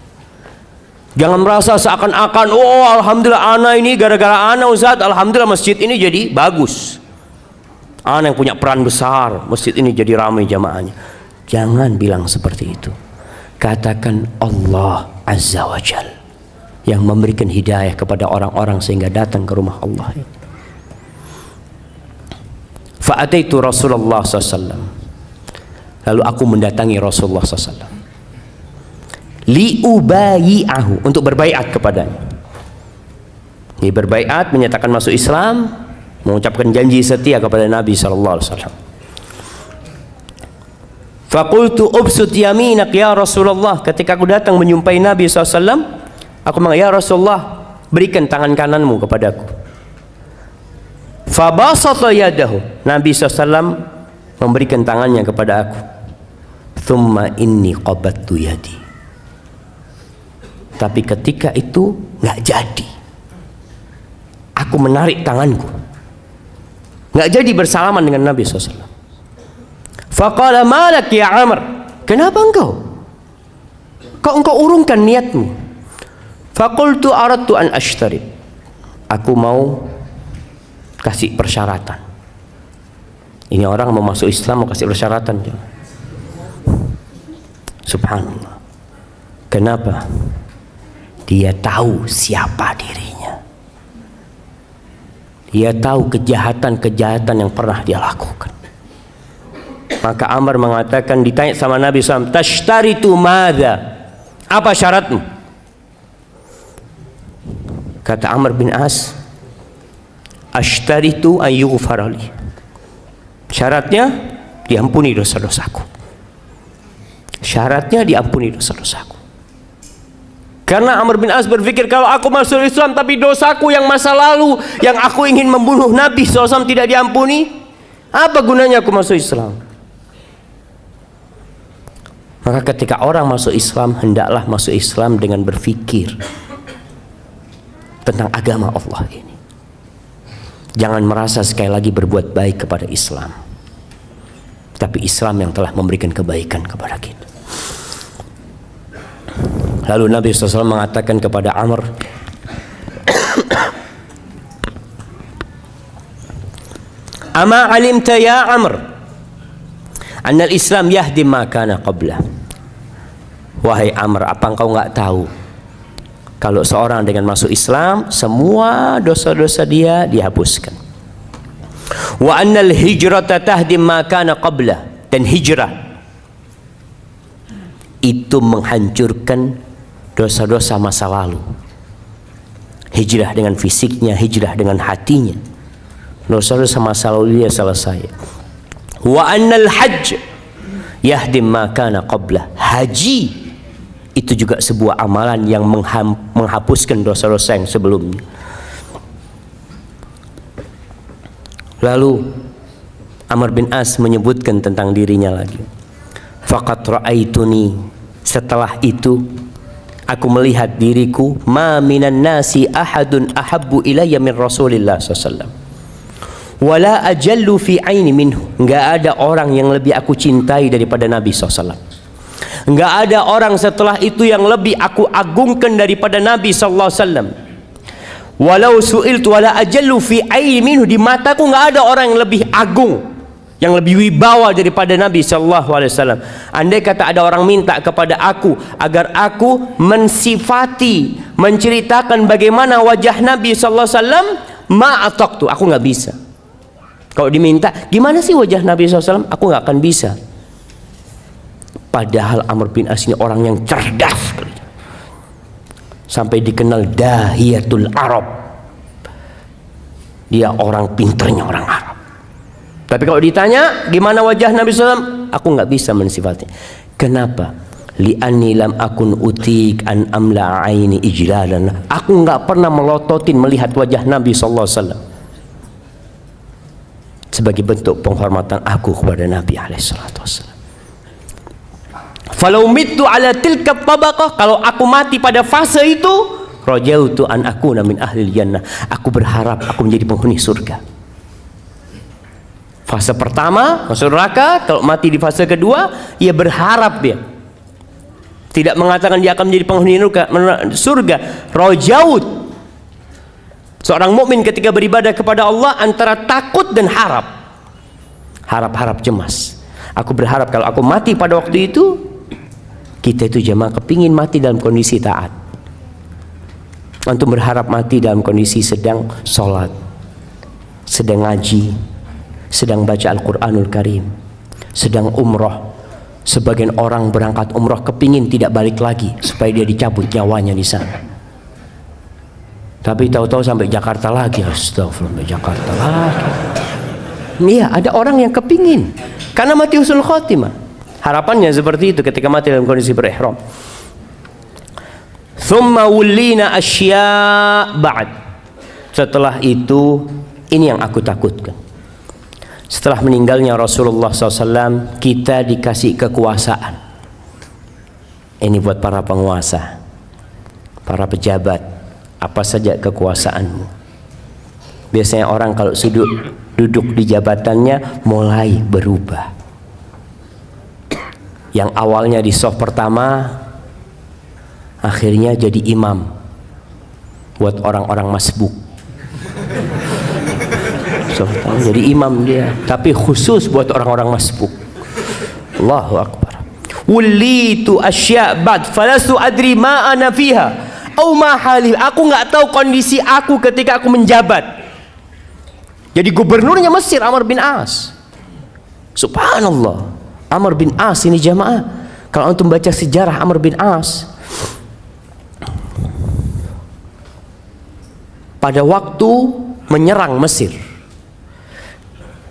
Jangan merasa seakan-akan, oh alhamdulillah ana ini gara-gara ana Ustaz, alhamdulillah masjid ini jadi bagus. Ana yang punya peran besar, masjid ini jadi ramai jamaahnya. Jangan bilang seperti itu. Katakan Allah Azza wa Jalla yang memberikan hidayah kepada orang-orang sehingga datang ke rumah Allah ini. Fa'ataitu Rasulullah SAW. Lalu aku mendatangi Rasulullah SAW. Liubayi'ahu, untuk berbaiat kepadanya. Dia berbaiat, menyatakan masuk Islam, mengucapkan janji setia kepada Nabi SAW. Faqultu ubsut yaminak ya Rasulullah. Ketika aku datang menyumpai Nabi SAW, aku mengatakan, ya Rasulullah, berikan tangan kananmu kepadaku. Fabasata yadahu. Nabi SAW memberikan tangannya kepada aku. Thumma inni qabattu yadi. Tapi ketika itu nggak jadi. Aku menarik tanganku. Nggak jadi bersalaman dengan Nabi SAW. Faqala malak ya Amr. Kenapa engkau? Kok engkau urungkan niatmu? Faqultu aradtu an ashtarib. Aku mau kasih persyaratan. Ini orang mau masuk Islam mau kasih persyaratan. Subhanallah. Kenapa? Dia tahu siapa dirinya. Dia tahu kejahatan-kejahatan yang pernah dia lakukan. Maka Amr mengatakan, ditanya sama Nabi SAW, tashtaritu madza? Apa syaratmu? Kata Amr bin As, ashtaritu an yughfara li. Syaratnya diampuni dosa-dosaku. Syaratnya diampuni dosa-dosaku. Karena Amr bin As berpikir, kalau aku masuk Islam tapi dosaku yang masa lalu, yang aku ingin membunuh Nabi SAW tidak diampuni, apa gunanya aku masuk Islam? Maka ketika orang masuk Islam, hendaklah masuk Islam dengan berfikir tentang agama Allah ini. Jangan merasa sekali lagi berbuat baik kepada Islam, tapi Islam yang telah memberikan kebaikan kepada kita. Lalu Nabi SAW mengatakan kepada Amr, Ama alimta ya Amr, anna al-Islam yahdi ma kana qabla. Wahai Amr, apa engkau enggak tahu kalau seorang dengan masuk Islam, semua dosa-dosa dia dihapuskan. Wa annal hijrata tahdi ma kana qabla, dan hijrah itu menghancurkan dosa-dosa masa lalu. Hijrah dengan fisiknya, hijrah dengan hatinya, dosa-dosa masa lalu dia selesai. Wa annal hajj yahdi ma kana qabla, haji itu juga sebuah amalan yang menghapuskan dosa-dosa yang sebelumnya. Lalu Amr bin As menyebutkan tentang dirinya lagi. Faqad ra'aituni, setelah itu Aku melihat diriku, ma minan nasi ahadun ahabbu ilayya min Rasulillah SAW. Wala ajallu fi aini minhu. Enggak ada orang yang lebih aku cintai daripada Nabi SAW. Enggak ada orang setelah itu yang lebih aku agungkan daripada Nabi SAW. Walau su'iltu wala ajallu fi aini minhu. Di mataku enggak ada orang yang lebih agung, yang lebih wibawa daripada Nabi SAW. Andai kata ada orang minta kepada aku agar aku mensifati, menceritakan bagaimana wajah Nabi SAW, ma'ataqtu, aku nggak bisa. Kalau diminta, gimana sih wajah Nabi SAW, aku nggak akan bisa. Padahal Amr bin As ini orang yang cerdas, sampai dikenal dahiyatul Arab. Dia orang pinternya orang Arab. Tapi kalau ditanya gimana wajah Nabi SAW, aku nggak bisa mensifatnya. Kenapa? Li'anni lam akun utik an amla aini ijlalan. Aku nggak pernah melototin melihat wajah Nabi SAW sebagai bentuk penghormatan aku kepada Nabi SAW. Falau mittu ala tilka tabaqah, kalau aku mati pada fase itu, rajautu an akuna min ahli jannah. Aku berharap aku menjadi penghuni surga. Fase pertama masuk neraka, kalau mati di fase kedua, ia berharap dia. Tidak mengatakan dia akan menjadi penghuni surga. Rajaut. Seorang mukmin ketika beribadah kepada Allah antara takut dan harap. Harap-harap cemas. Aku berharap kalau aku mati pada waktu itu, kita itu jemaah kepingin mati dalam kondisi taat. Antum berharap mati dalam kondisi sedang sholat, sedang ngaji, sedang baca Al-Quranul Karim, sedang umroh. Sebagian orang berangkat umroh kepingin tidak balik lagi supaya dia dicabut nyawanya di sana. Tapi tahu-tahu sampai Jakarta lagi. Astagfirullah, sampai Jakarta lagi. Iya, ada orang yang kepingin karena mati husnul khotimah. Harapannya seperti itu ketika mati dalam kondisi berihram. Thumma wullina asya' ba'd. Setelah itu, ini yang aku takutkan. Setelah meninggalnya Rasulullah SAW, kita dikasih kekuasaan. Ini buat para penguasa, para pejabat, apa saja kekuasaanmu. Biasanya orang kalau duduk di jabatannya mulai berubah. Yang awalnya di soft pertama, akhirnya jadi imam buat orang-orang masbuk. Jadi imam dia, tapi khusus buat orang-orang masbuk. Allahu Akbar. Wulitu asya' ba'd falastu adri ma ana fiha au ma hali. Aku nggak tahu kondisi aku ketika aku menjabat. Jadi gubernurnya Mesir Amr bin As. Subhanallah. Amr bin As ini jamaah. Kalau antum baca sejarah Amr bin As, pada waktu menyerang Mesir,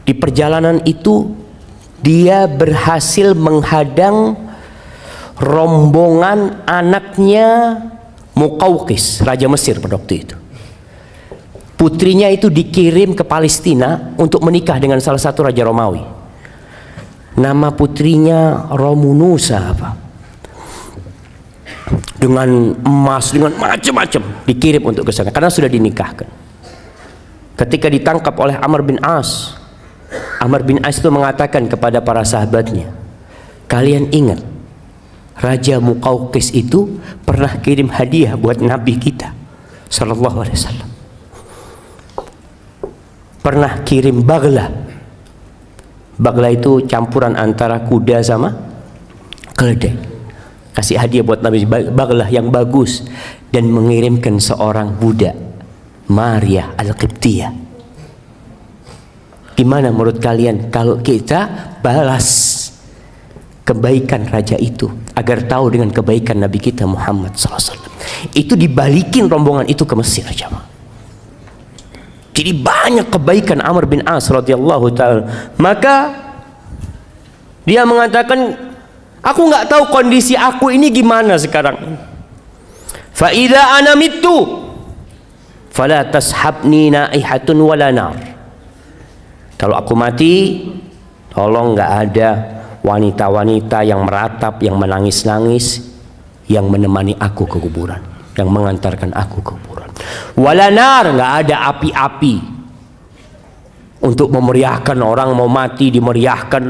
di perjalanan itu dia berhasil menghadang rombongan anaknya Muqawqis, raja Mesir pada waktu itu. Putrinya itu dikirim ke Palestina untuk menikah dengan salah satu raja Romawi. Nama putrinya Romunusa apa? Dengan emas, dengan macam-macam dikirim untuk ke sana karena sudah dinikahkan. Ketika ditangkap oleh Amr bin As, Amr bin As itu mengatakan kepada para sahabatnya, kalian ingat Raja Muqawqis itu pernah kirim hadiah buat Nabi kita Sallallahu Alaihi Wasallam. Pernah kirim bagla. Bagla itu campuran antara kuda sama keledai. Kasih hadiah buat Nabi, bagla yang bagus, dan mengirimkan seorang budak, Maria Al-Qibtiyah. Gimana menurut kalian kalau kita balas kebaikan raja itu agar tahu dengan kebaikan Nabi kita Muhammad SAW? Itu dibalikin rombongan itu ke Mesir, jemaah. Jadi banyak kebaikan Amr bin As radhiyallahu ta'ala. Maka dia mengatakan, aku nggak tahu kondisi aku ini gimana sekarang. Fa idza ana mittu fala tashabni naihatun wala nar. Kalau aku mati, tolong nggak ada wanita-wanita yang meratap, yang menangis-nangis, yang menemani aku ke kuburan, yang mengantarkan aku ke kuburan. Wala nar, nggak ada api-api untuk memeriahkan orang mau mati, dimeriahkan.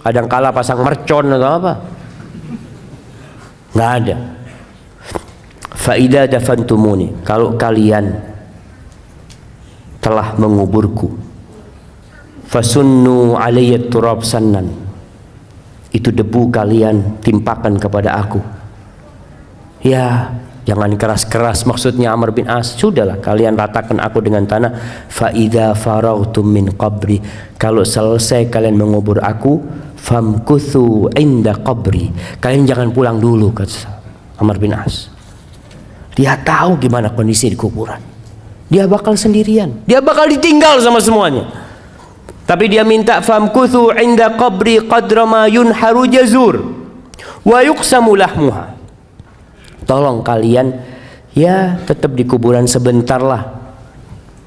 Kadangkala pasang mercon atau apa, nggak ada. Fa idza dafantumuni, kalau kalian telah menguburku, fasunnu alayya turab sannan, itu debu kalian timpakan kepada aku. Ya, jangan keras-keras maksudnya Amr bin As. Sudahlah, kalian ratakan aku dengan tanah. Fa idza faragtum min qabri, kalau selesai kalian mengubur aku, famkuthu inda qabri, kalian jangan pulang dulu, kata Amr bin As. Dia tahu gimana kondisi di kuburan. Dia bakal sendirian, dia bakal ditinggal sama semuanya. Tapi dia minta famkuthu inda qabri qadra ma yunharu jazur wa yuqsamu lahmuha. Tolong kalian ya tetap di kuburan sebentar lah,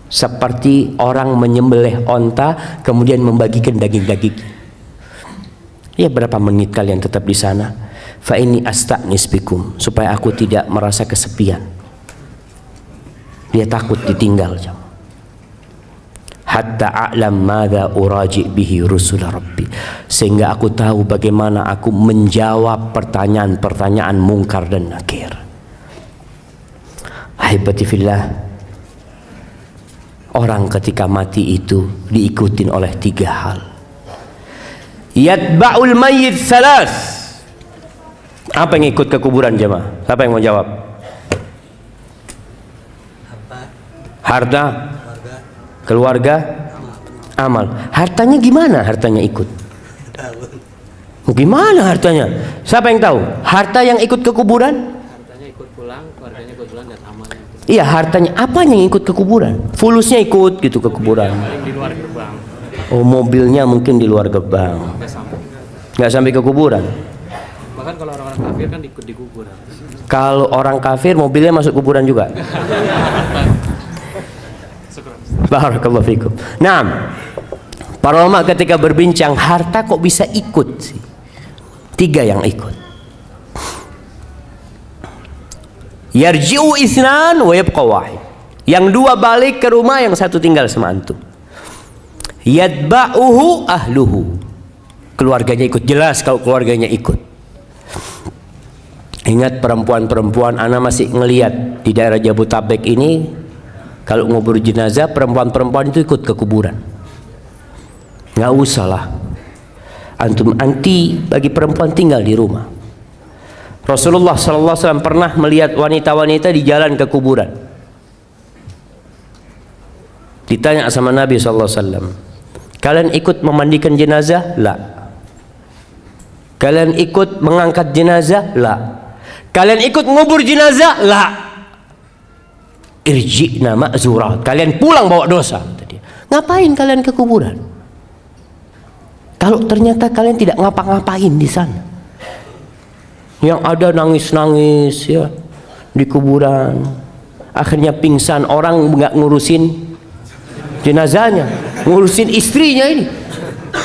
seperti orang menyembelih onta kemudian membagikan daging-daging. Ya, berapa menit kalian tetap di sana. Fa ini asta'nis bikum, supaya aku tidak merasa kesepian. Dia takut ditinggal. Hatta a'lam madza uraji bihi rusul rabbi, sehingga aku tahu bagaimana aku menjawab pertanyaan-pertanyaan mungkar dan nakir. Ahibati fillah, orang ketika mati itu diikutin oleh 3 hal. Yatba'ul mayyit salas. Apa yang ikut ke kuburan jemaah? Siapa yang mau jawab? Harta, keluarga, amal. Hartanya gimana? Hartanya ikut. Gimana hartanya? Siapa yang tahu? Harta yang ikut ke kuburan? Hartanya ikut pulang, keluarganya ikut pulang, dan amalnya. Iya, hartanya apa yang ikut ke kuburan? Fulusnya ikut gitu ke kuburan. Paling di luar gerbang. Oh, mobilnya mungkin di luar gerbang. Nggak sampai ke kuburan. Bahkan kalau orang-orang kafir kan ikut di kuburan. Kalau orang kafir mobilnya masuk kuburan juga. Barakallahu fikum. Nah, para ulama ketika berbincang harta kok bisa ikut sih? 3 yang ikut. Yarji'u isnan wa yabqa wahid. Yang 2 balik ke rumah, yang 1 tinggal sama antum. Yatba'uhu ahluhu. Keluarganya ikut, jelas kalau keluarganya ikut. Ingat perempuan-perempuan, ana masih ngelihat di daerah Jabodetabek ini, kalau ngubur jenazah perempuan-perempuan itu ikut ke kuburan. Nggak usah lah antum anti bagi perempuan tinggal di rumah. Rasulullah SAW pernah melihat wanita-wanita di jalan ke kuburan. Ditanya sama Nabi SAW, kalian ikut memandikan jenazah? La. Kalian ikut mengangkat jenazah? La. Kalian ikut ngubur jenazah? La. Irji'na ma'zurat, kalian pulang bawa dosa. Ngapain kalian ke kuburan kalau ternyata kalian tidak ngapa-ngapain di sana? Yang ada nangis-nangis ya di kuburan, akhirnya pingsan, orang nggak ngurusin jenazahnya, ngurusin istrinya ini.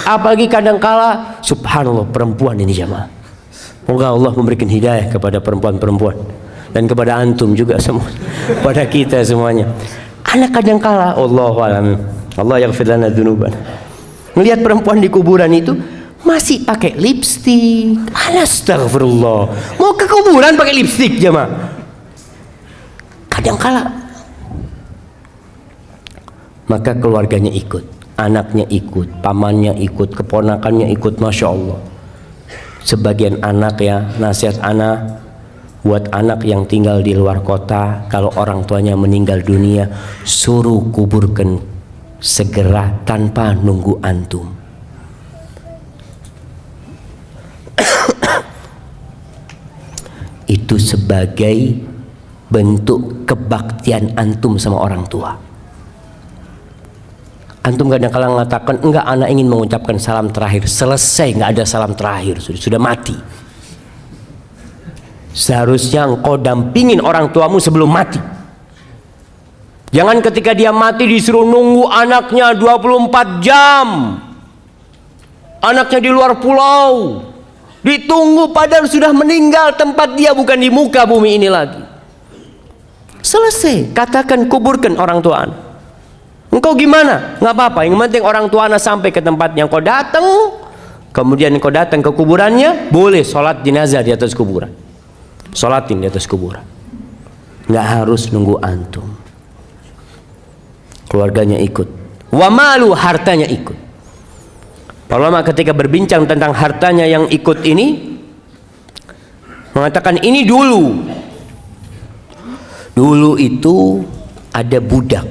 Apalagi kadangkala, subhanallah, perempuan ini jamaah. Semoga Allah memberikan hidayah kepada perempuan-perempuan dan kepada antum juga semua, pada kita semuanya. Anak kadangkala, Allahu a'lam, Allah yaghfir lana dzunubana, melihat perempuan di kuburan itu masih pakai lipstik. Astagfirullah, mau ke kuburan pakai lipstik jemaah? Kadangkala maka keluarganya ikut, anaknya ikut, pamannya ikut, keponakannya ikut. Masya Allah. Sebagian anak ya, nasihat anak buat anak yang tinggal di luar kota, kalau orang tuanya meninggal dunia, suruh kuburkan segera tanpa nunggu antum. Itu sebagai bentuk kebaktian antum sama orang tua. Antum kadang-kadang mengatakan, enggak, anak ingin mengucapkan salam terakhir. Selesai, enggak ada salam terakhir, sudah mati. Seharusnya engkau dampingin orang tuamu sebelum mati. Jangan ketika dia mati disuruh nunggu anaknya 24 jam. Anaknya di luar pulau, Ditunggu padahal sudah meninggal, tempat dia bukan di muka bumi ini lagi. Selesai, katakan kuburkan orang tua anak. Engkau gimana? Nggak apa-apa, yang penting orang tua anak sampai ke tempatnya. Engkau datang, kemudian engkau datang ke kuburannya, boleh sholat jenazah di atas kuburan. Sholatin di atas kuburan. Nggak harus nunggu antum. Keluarganya ikut. Wa malu, hartanya ikut. Para ulama ketika berbincang tentang hartanya yang ikut ini mengatakan ini dulu itu ada budak.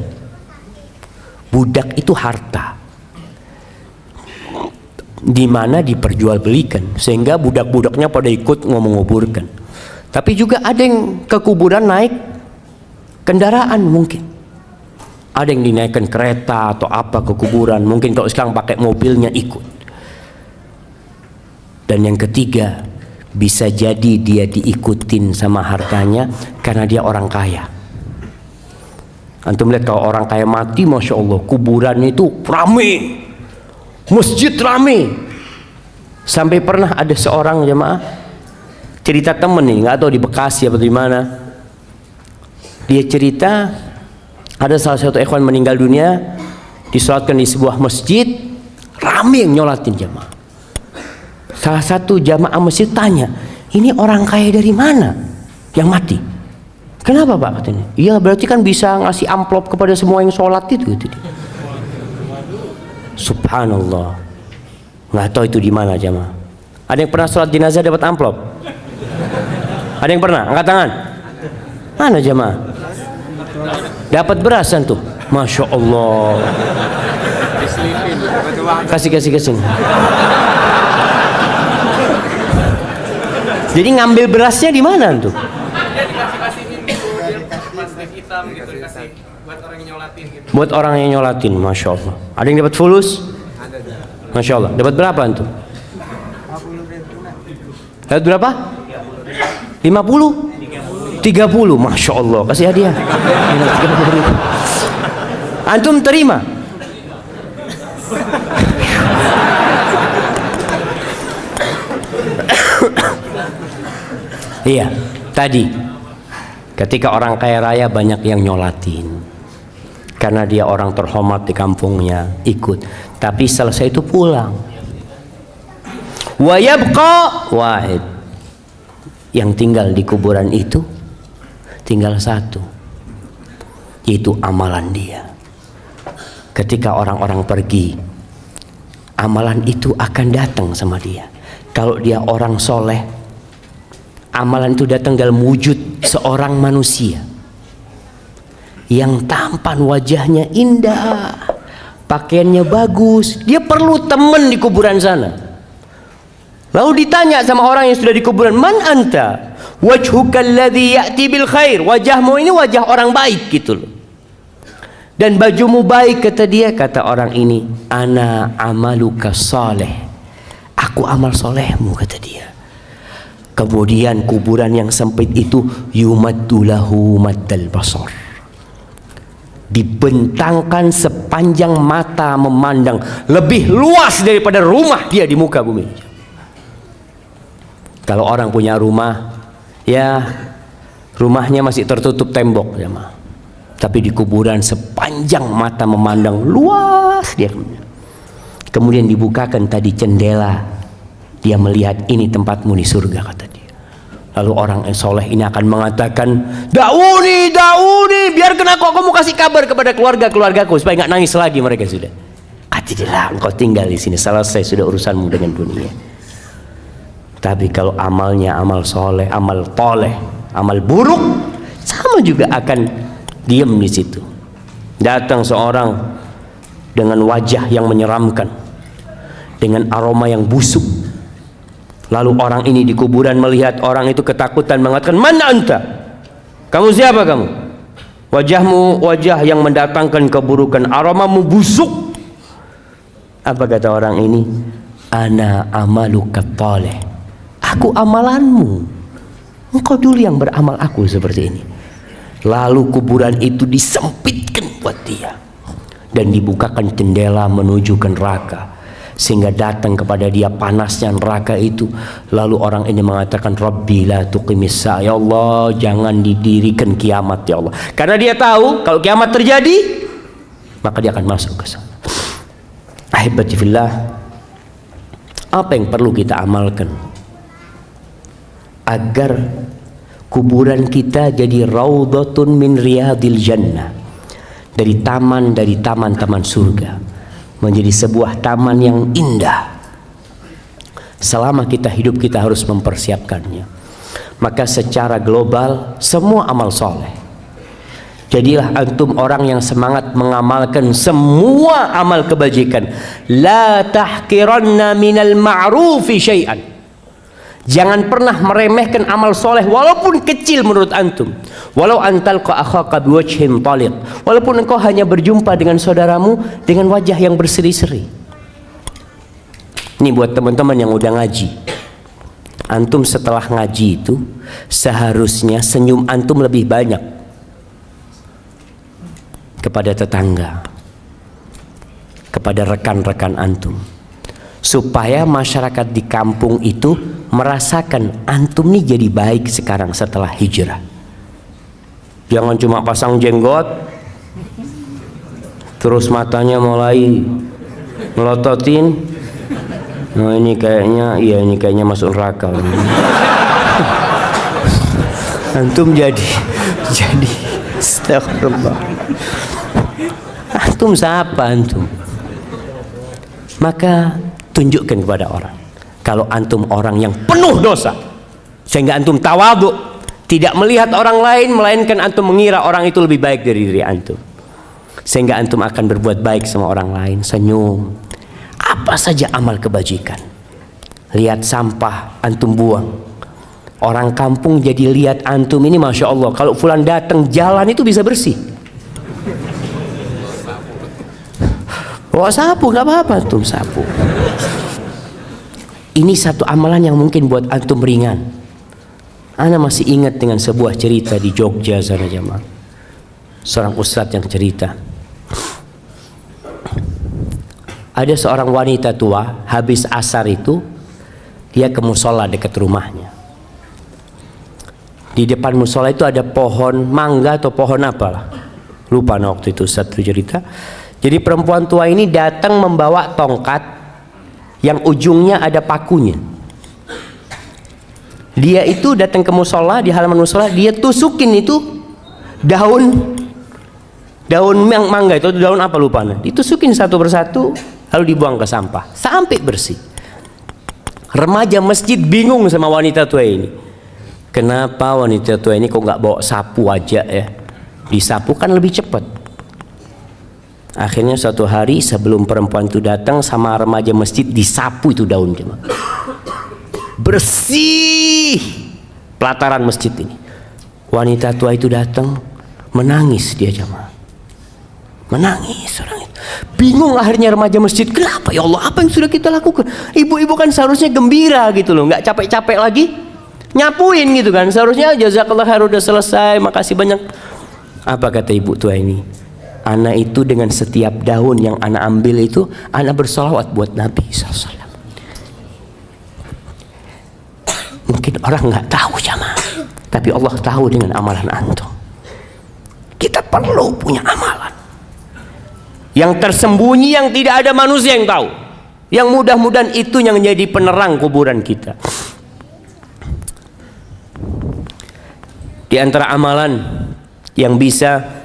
Budak itu harta, di mana diperjualbelikan sehingga budak-budaknya pada ikut menguburkan. Tapi juga ada yang ke kuburan naik kendaraan mungkin. Ada yang dinaikkan kereta atau apa ke kuburan, mungkin kalau sekarang pakai mobilnya ikut. Dan yang ketiga, bisa jadi dia diikutin sama hartanya karena dia orang kaya. Antum lihat kalau orang kaya mati, masya Allah, kuburannya itu rame, masjid rame. Sampai pernah ada seorang jemaah cerita temen nih, nggak tahu di Bekasi atau di mana. Dia cerita ada salah satu ikhwan meninggal dunia, disolatkan di sebuah masjid, rame yang nyolatin jemaah. Salah satu jamaah masjid tanya, ini orang kaya dari mana yang mati? Kenapa Pak katanya? Iya berarti kan bisa ngasih amplop kepada semua yang sholat itu gitu. Subhanallah. Nggak tahu itu di mana jamaah. Ada yang pernah sholat jenazah dapat amplop? Ada yang pernah? Angkat tangan. Mana jamaah? Dapat berasan tuh. Masya Allah. Kasih. Jadi ngambil berasnya di mana tuh? Buat orang yang nyolatin, masya Allah. Ada yang dapat fulus? Masya Allah. Dapat berapa tuh? Dapat berapa? 50? 30, masya Allah. Kasih hadiah. Antum terima? Iya, tadi ketika orang kaya raya banyak yang nyolatin karena dia orang terhormat di kampungnya, ikut. Tapi selesai itu pulang. Wa yabqa wahid. Yang tinggal di kuburan itu tinggal satu, yaitu amalan dia. Ketika orang-orang pergi, amalan itu akan datang sama dia. Kalau dia orang soleh, amalan itu datang dalam wujud seorang manusia yang tampan, wajahnya indah, pakaiannya bagus. Dia perlu teman di kuburan sana. Lalu ditanya sama orang yang sudah di kuburan, man anta? Wajhuka alladhi ya'ti bil khair. Wajahmu ini wajah orang baik gitu loh. Dan bajumu baik, kata dia. Kata orang ini, ana amaluka saleh. Aku amal solehmu, kata dia. Kemudian kuburan yang sempit itu yumaddu lahu maddal basar. Dibentangkan sepanjang mata memandang, lebih luas daripada rumah dia di muka bumi. Kalau orang punya rumah, ya rumahnya masih tertutup tembok ya, tapi di kuburan sepanjang mata memandang luas dia. Kemudian dibukakan tadi jendela, dia melihat ini tempatmu di surga, kata dia. Lalu orang yang soleh ini akan mengatakan, dauni, biarkan aku mau kasih kabar kepada keluargaku supaya nggak nangis lagi mereka sudah. Katilah, engkau tinggal di sini, selesai sudah urusanmu dengan dunia. Tapi kalau amalnya amal soleh, amal toleh, amal buruk, sama juga akan diam di situ. Datang seorang dengan wajah yang menyeramkan, dengan aroma yang busuk. Lalu orang ini di kuburan melihat orang itu ketakutan, mengatakan, mana anta? Kamu siapa kamu? Wajahmu wajah yang mendatangkan keburukan, aromamu busuk. Apa kata orang ini? Ana amaluka toleh. Aku amalanmu. Engkau dulu yang beramal aku seperti ini. Lalu kuburan itu disempitkan buat dia dan dibukakan jendela menuju ke neraka. sehingga datang kepada dia panasnya neraka itu. Lalu orang ini mengatakan, Rabbi la tuqimis sa'a, ya Allah jangan didirikan kiamat ya Allah, karena dia tahu kalau kiamat terjadi maka dia akan masuk ke sana. Ahibati fillah, apa yang perlu kita amalkan agar kuburan kita jadi raudhatun min riyadil jannah, dari taman-taman surga, menjadi sebuah taman yang indah. Selama kita hidup kita harus mempersiapkannya. Maka secara global semua amal soleh, jadilah antum orang yang semangat mengamalkan semua amal kebajikan. La tahqiranna minal ma'rufi syai'an. Jangan pernah meremehkan amal soleh walaupun kecil menurut antum. Walau antalqa akhaka biwajhin taliq, walaupun engkau hanya berjumpa dengan saudaramu dengan wajah yang berseri-seri. Ini buat teman-teman yang udah ngaji. Antum setelah ngaji itu seharusnya senyum antum lebih banyak kepada tetangga, kepada rekan-rekan antum, supaya masyarakat di kampung itu merasakan antum nih jadi baik sekarang setelah hijrah. Jangan cuma pasang jenggot terus matanya mulai melototin. Nah ini kayaknya masuk neraka. Antum jadi astagfirullah. Antum siapa antum? Maka tunjukkan kepada orang kalau antum orang yang penuh dosa, sehingga antum tawadhu, tidak melihat orang lain melainkan antum mengira orang itu lebih baik dari diri antum, sehingga antum akan berbuat baik sama orang lain. Senyum, apa saja amal kebajikan. Lihat sampah antum buang, orang kampung jadi lihat antum ini, masya Allah, kalau fulan datang jalan itu bisa bersih. Sapu nggak apa-apa, antum sapu. Ini satu amalan yang mungkin buat antum ringan. Ana masih ingat dengan sebuah cerita di Jogja sana jemaah. Seorang ustadz yang cerita, ada seorang wanita tua habis asar itu dia ke musola dekat rumahnya. Di depan musola itu ada pohon mangga atau pohon apalah, lupa waktu itu ustadz cerita. Jadi perempuan tua ini datang membawa tongkat yang ujungnya ada pakunya. Dia itu datang ke musola, di halaman musola dia tusukin itu daun yang mangga itu, daun apa lupa, ditusukin satu persatu lalu dibuang ke sampah sampai bersih. Remaja masjid bingung sama wanita tua ini. Kenapa wanita tua ini kok nggak bawa sapu aja ya? Disapu kan lebih cepat. Akhirnya suatu hari sebelum perempuan itu datang sama remaja masjid, disapu itu daun cuma. Bersih pelataran masjid ini. Wanita tua itu datang menangis, dia jamaah. Menangis orang itu. Bingung akhirnya remaja masjid, kenapa ya Allah, apa yang sudah kita lakukan? Ibu-ibu kan seharusnya gembira gitu loh, nggak capek-capek lagi nyapuin gitu kan. Seharusnya jazakallah khair, udah selesai, makasih banyak. Apa kata ibu tua ini? Ana itu dengan setiap daun yang ana ambil itu, ana bersolawat buat Nabi SAW. Mungkin orang nggak tahu jamaah, tapi Allah tahu dengan amalan antum. Kita perlu punya amalan yang tersembunyi, yang tidak ada manusia yang tahu, yang mudah-mudahan itu yang menjadi penerang kuburan kita. Di antara amalan yang bisa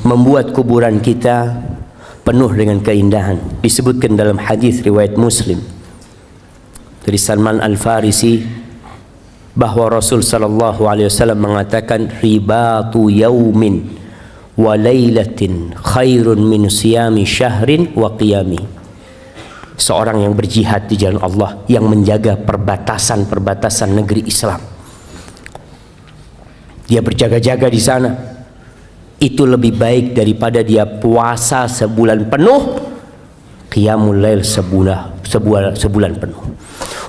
membuat kuburan kita penuh dengan keindahan, disebutkan dalam hadis riwayat Muslim dari Salman Al-Farisi bahwa Rasul sallallahu alaihi wasallam mengatakan, ribatu yaumin wa lailatin khairun min siyami syahrin wa qiyami. Seorang yang berjihad di jalan Allah, yang menjaga perbatasan-perbatasan negeri Islam, dia berjaga-jaga di sana, itu lebih baik daripada dia puasa sebulan penuh, qiyamul lail sebulan penuh.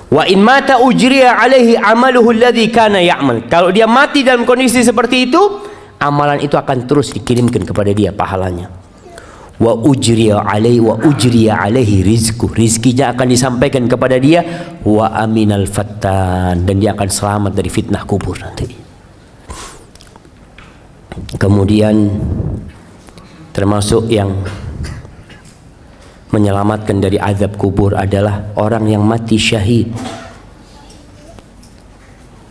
Wa in mata ujriya alaihi amaluhu alladhi kana ya'mal. Kalau dia mati dalam kondisi seperti itu, amalan itu akan terus dikirimkan kepada dia pahalanya. wa ujriya alaihi rizquh, rizkinya akan disampaikan kepada dia, wa aminal fattan, dan dia akan selamat dari fitnah kubur nanti. Kemudian termasuk yang menyelamatkan dari azab kubur adalah orang yang mati syahid,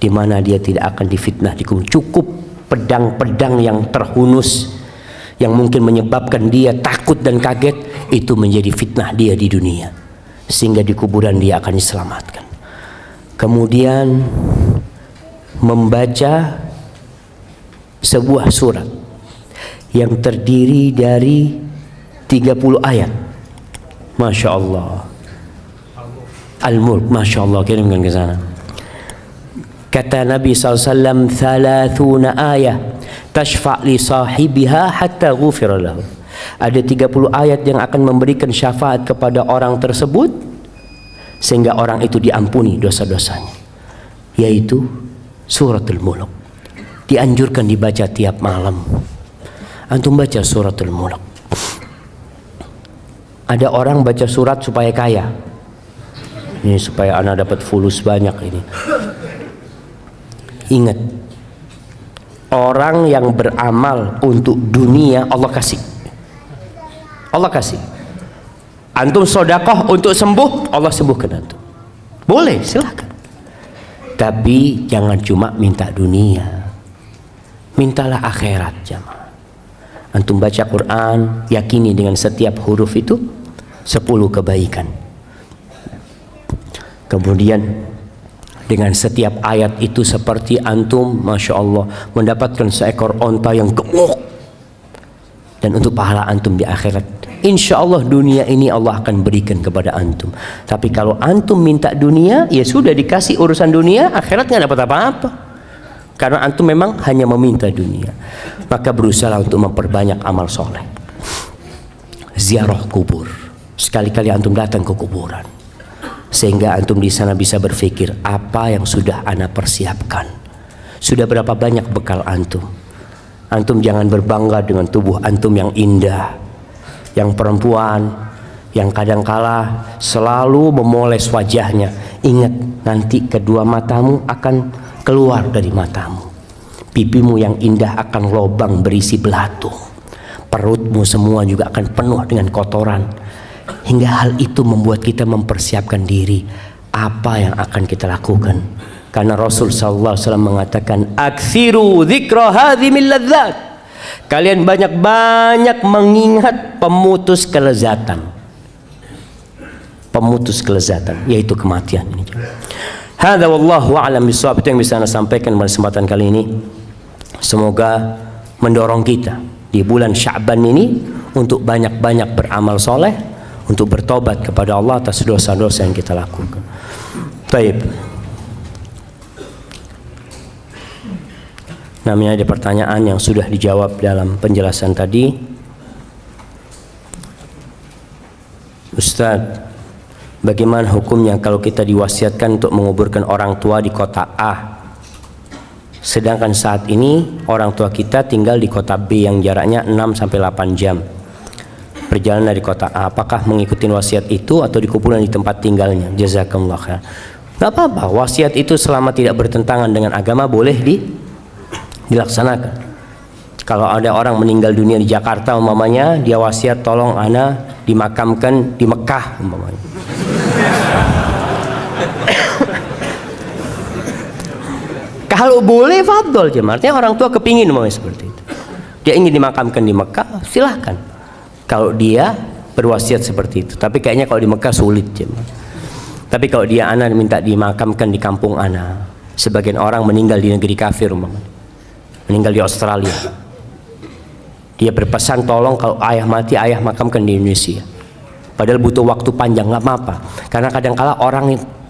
di mana dia tidak akan difitnah di kubur. Cukup pedang-pedang yang terhunus yang mungkin menyebabkan dia takut dan kaget, itu menjadi fitnah dia di dunia, sehingga di kuburan dia akan diselamatkan. Kemudian membaca sebuah surat yang terdiri dari 30 ayat. Masya Allah. Al-Mulk, Masya Allah, kirimkan ke sana. Kata Nabi SAW, 30 ayat tashfa' li sahibiha hatta ghufira lahu. Ada 30 ayat yang akan memberikan syafaat kepada orang tersebut sehingga orang itu diampuni dosa-dosanya, yaitu suratul Mulk. Dianjurkan dibaca tiap malam. Antum baca suratul Mulk. Ada orang baca surat supaya kaya. Ini supaya anak dapat fulus banyak ini. Ingat, orang yang beramal untuk dunia Allah kasih. Allah kasih. Antum sodakoh untuk sembuh, Allah sembuhkan antum. Boleh, silahkan. Tapi jangan cuma minta dunia. Mintalah akhirat, jamaah. Antum baca Quran, yakini dengan setiap huruf itu 10 kebaikan. Kemudian dengan setiap ayat itu seperti antum, Masya Allah, mendapatkan seekor onta yang gemuk. Dan untuk pahala antum di akhirat, insya Allah dunia ini Allah akan berikan kepada antum. Tapi kalau antum minta dunia, ya sudah dikasih urusan dunia, akhirat nggak dapat apa-apa. Karena antum memang hanya meminta dunia. Maka berusaha untuk memperbanyak amal soleh. Ziarah kubur. Sekali-kali antum datang ke kuburan, sehingga antum di sana bisa berpikir, apa yang sudah ana persiapkan? Sudah berapa banyak bekal antum? Antum jangan berbangga dengan tubuh antum yang indah, yang perempuan, yang kadangkala selalu memoles wajahnya. Ingat, nanti kedua matamu akan keluar dari matamu. Pipimu yang indah akan lobang berisi belatung. Perutmu semua juga akan penuh dengan kotoran. Hingga hal itu membuat kita mempersiapkan diri apa yang akan kita lakukan. Karena Rasul SAW mengatakan, aksiru dzikra hadhimil ladzat. Kalian banyak-banyak mengingat pemutus kelezatan. Pemutus kelezatan, yaitu kematian ini. Hadza wallahu a'lam bishawab. Itu yang bisa saya sampaikan pada kesempatan kali ini. Semoga mendorong kita di bulan Sya'ban ini untuk banyak-banyak beramal soleh, untuk bertobat kepada Allah atas dosa-dosa yang kita lakukan. Baik. Namanya ada pertanyaan yang sudah dijawab dalam penjelasan tadi. Ustaz, bagaimana hukumnya kalau kita diwasiatkan untuk menguburkan orang tua di kota A, sedangkan saat ini orang tua kita tinggal di kota B yang jaraknya 6-8 jam perjalanan dari kota A? Apakah mengikuti wasiat itu atau dikuburkan di tempat tinggalnya? Jazakallah khair. Gak apa-apa, wasiat itu selama tidak bertentangan dengan agama boleh dilaksanakan. Kalau ada orang meninggal dunia di Jakarta umpamanya, dia wasiat tolong ana dimakamkan di Mekah umpamanya. Kalau boleh fadol, artinya orang tua kepingin mau seperti itu, dia ingin dimakamkan di Mekah, silahkan. Kalau dia berwasiat seperti itu, tapi kayaknya kalau di Mekah sulit. Tapi kalau dia ana minta dimakamkan di kampung ana, sebagian orang meninggal di negeri kafir umpamanya, meninggal di Australia, dia berpesan tolong kalau ayah mati, ayah makamkan di Indonesia. Padahal butuh waktu panjang, nggak apa-apa. Karena kadang-kala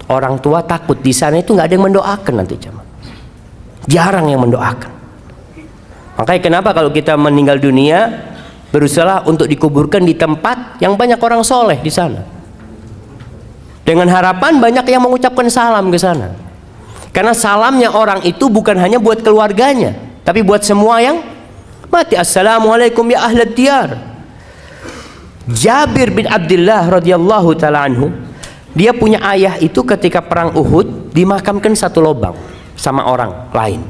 orang tua takut di sana itu nggak ada yang mendoakan nanti jemaah. Jarang yang mendoakan. Makanya kenapa kalau kita meninggal dunia berusaha untuk dikuburkan di tempat yang banyak orang soleh di sana. Dengan harapan banyak yang mengucapkan salam ke sana. Karena salamnya orang itu bukan hanya buat keluarganya, tapi buat semua yang mati. Assalamualaikum ya ahlad diyar. Jabir bin Abdullah radhiyallahu taala anhu, dia punya ayah itu ketika perang Uhud dimakamkan satu lubang sama orang lain.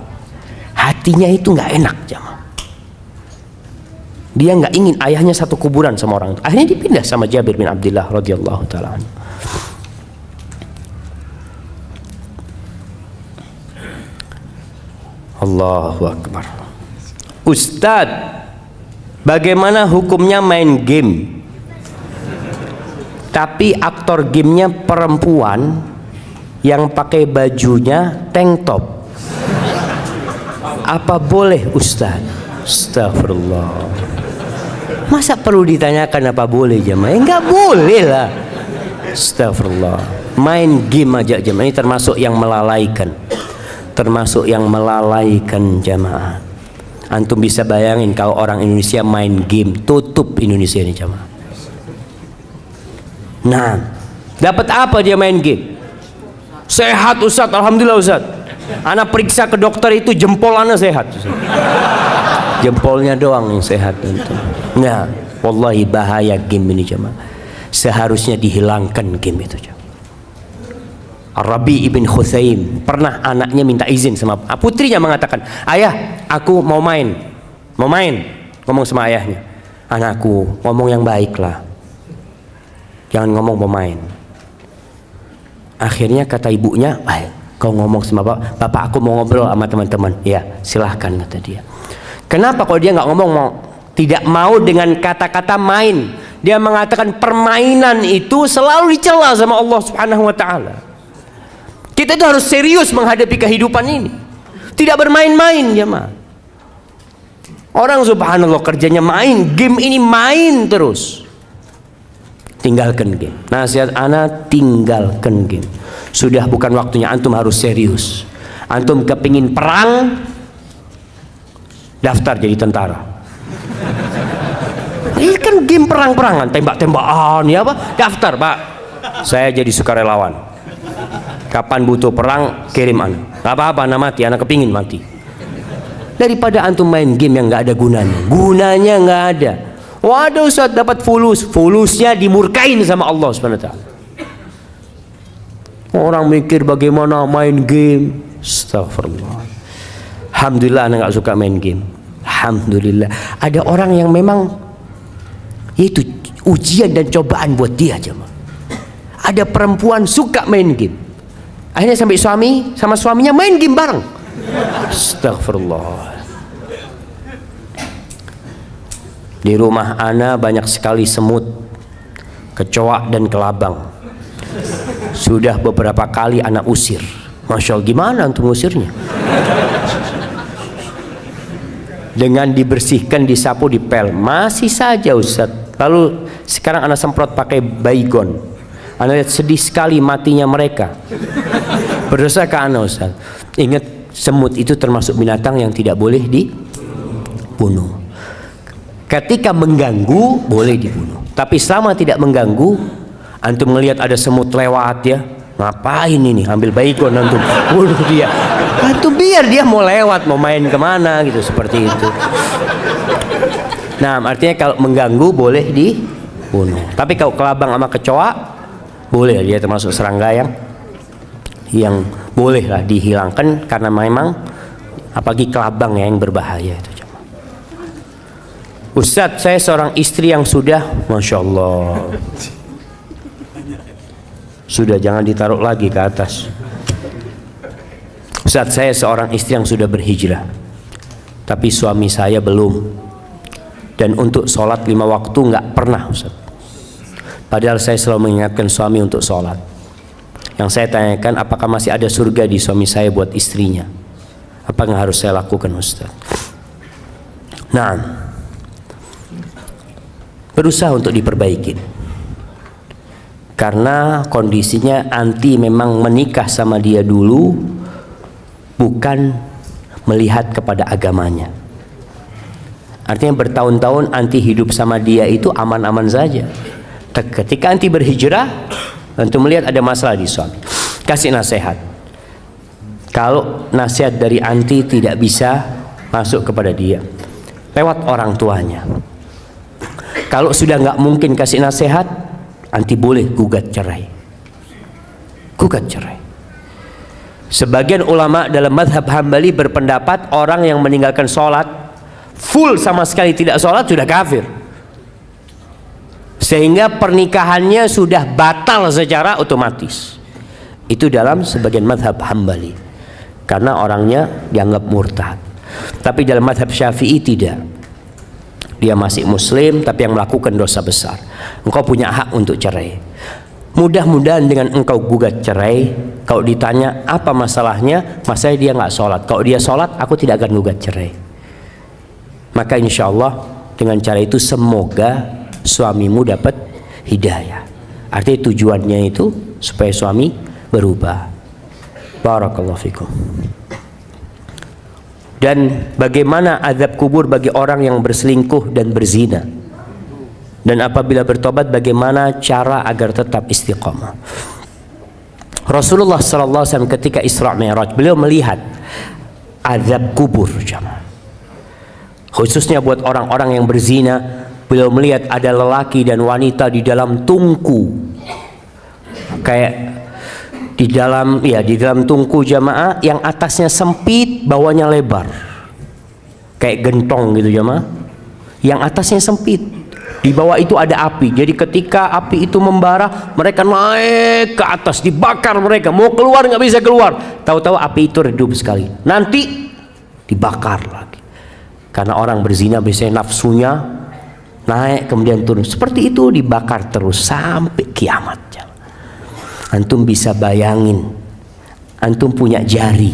Hatinya itu nggak enak, jamaah. Dia nggak ingin ayahnya satu kuburan sama orang itu. Akhirnya dipindah sama Jabir bin Abdullah radhiyallahu taala anhu. Allahu Akbar. Ustadz, bagaimana hukumnya main game tapi aktor gamenya perempuan yang pakai bajunya tank top? Apa boleh Ustadz? Astagfirullah. Masa perlu ditanyakan apa boleh jemaah? Enggak boleh lah. Astagfirullah. Main game aja jemaah, ini termasuk yang melalaikan. Termasuk yang melalaikan jamaah. Antum bisa bayangin kalau orang Indonesia main game, tutup Indonesia ini jamaah. Nah, dapat apa dia main game? Sehat Ustaz, alhamdulillah Ustaz. Anak periksa ke dokter itu jempol anak sehat Ustaz. Jempolnya doang yang sehat itu. Nah, wallahi bahaya game ini jamaah. Seharusnya dihilangkan game itu jamaah. Rabi ibn Khuthaim pernah anaknya minta izin sama putrinya, mengatakan, ayah aku mau main. Ngomong sama ayahnya, anakku ngomong yang baik lah, jangan ngomong mau main. Akhirnya kata ibunya, kau ngomong sama bapak aku mau ngobrol sama teman-teman. Ya silahkan kata dia. Kenapa kalau dia nggak ngomong tidak mau dengan kata-kata main? Dia mengatakan permainan itu selalu dicela sama Allah Subhanahu wa taala. Kita itu harus serius menghadapi kehidupan ini. Tidak bermain-main jemaah. Orang subhanallah kerjanya main, game ini main terus. Tinggalkan game. Nasihat ana, tinggalkan game. Sudah bukan waktunya, antum harus serius. Antum kepingin perang, daftar jadi tentara. Ini kan game perang-perangan, tembak-tembakan ya apa? Daftar Pak, saya jadi sukarelawan. Kapan butuh perang kirim anak. Gak apa-apa anak mati, anak kepingin mati. Daripada antum main game yang gak ada gunanya. Gunanya gak ada. Waduh Ustaz dapat fulus, fulusnya dimurkain sama Allah SWT. Orang mikir bagaimana main game. Astagfirullah. Alhamdulillah anak gak suka main game. Alhamdulillah. Ada orang yang memang itu ujian dan cobaan buat dia jemaah. Ada perempuan suka main game. Akhirnya sampai sama suaminya main game bareng. Astagfirullah. Di rumah ana banyak sekali semut, kecoa dan kelabang. Sudah beberapa kali ana usir. Masya Allah, gimana untuk usirnya? Dengan dibersihkan, disapu, dipel, masih saja Ustaz. Lalu sekarang ana semprot pakai baygon. Anda lihat sedih sekali matinya mereka. Berdosa ke ana Ustaz. Ingat, semut itu termasuk binatang yang tidak boleh dibunuh. Ketika mengganggu boleh dibunuh. Tapi selama tidak mengganggu, antum melihat ada semut lewat ya, ngapain ini? Ambil baygon antum, bunuh dia. Antum biar dia mau lewat, mau main kemana gitu, seperti itu. Nah, artinya kalau mengganggu boleh dibunuh. Tapi kalau kelabang sama kecoa boleh, dia termasuk serangga yang boleh lah dihilangkan karena memang apalagi kelabang yang berbahaya itu. Ustadz, saya seorang istri yang sudah, Masya Allah, sudah jangan ditaruh lagi ke atas. Ustadz, saya seorang istri yang sudah berhijrah, tapi suami saya belum. Dan untuk sholat 5 waktu nggak pernah Ustadz. Padahal saya selalu mengingatkan suami untuk sholat. Yang saya tanyakan, apakah masih ada surga di suami saya buat istrinya? Apa yang harus saya lakukan Ustaz? Nah, berusaha untuk diperbaiki. Karena kondisinya anti memang menikah sama dia dulu, bukan melihat kepada agamanya. Artinya bertahun-tahun anti hidup sama dia itu aman-aman saja. Ketika anti berhijrah, antum melihat ada masalah di suami, kasih nasihat. Kalau nasihat dari anti tidak bisa masuk kepada dia, lewat orang tuanya. Kalau sudah nggak mungkin kasih nasihat, anti boleh gugat cerai. Gugat cerai. Sebagian ulama dalam mazhab Hambali berpendapat orang yang meninggalkan sholat, full sama sekali tidak sholat, sudah kafir. Sehingga pernikahannya sudah batal secara otomatis. Itu dalam sebagian mazhab Hambali, karena orangnya dianggap murtad. Tapi dalam mazhab Syafi'i tidak. Dia masih muslim tapi yang melakukan dosa besar. Engkau punya hak untuk cerai. Mudah-mudahan dengan engkau gugat cerai, kalau ditanya apa masalahnya, masalahnya dia nggak sholat. Kalau dia sholat, aku tidak akan gugat cerai. Maka insya Allah dengan cara itu semoga suamimu dapat hidayah. Artinya tujuannya itu supaya suami berubah. Barakallahu fikum. Dan bagaimana azab kubur bagi orang yang berselingkuh dan berzina? Dan apabila bertobat, bagaimana cara agar tetap istiqamah? Rasulullah SAW ketika Isra Mi'raj, beliau melihat azab kubur, jamaah. Khususnya buat orang-orang yang berzina, beliau melihat ada lelaki dan wanita di dalam tungku, kayak di dalam tungku jamaah yang atasnya sempit, bawahnya lebar, kayak gentong gitu jamaah. Yang atasnya sempit, di bawah itu ada api. Jadi ketika api itu membara, mereka naik ke atas, dibakar mereka. Mau keluar nggak bisa keluar. Tahu-tahu api itu redup sekali. Nanti dibakar lagi. Karena orang berzina biasanya nafsunya naik kemudian turun. Seperti itu dibakar terus sampai kiamat. Antum bisa bayangin, antum punya jari.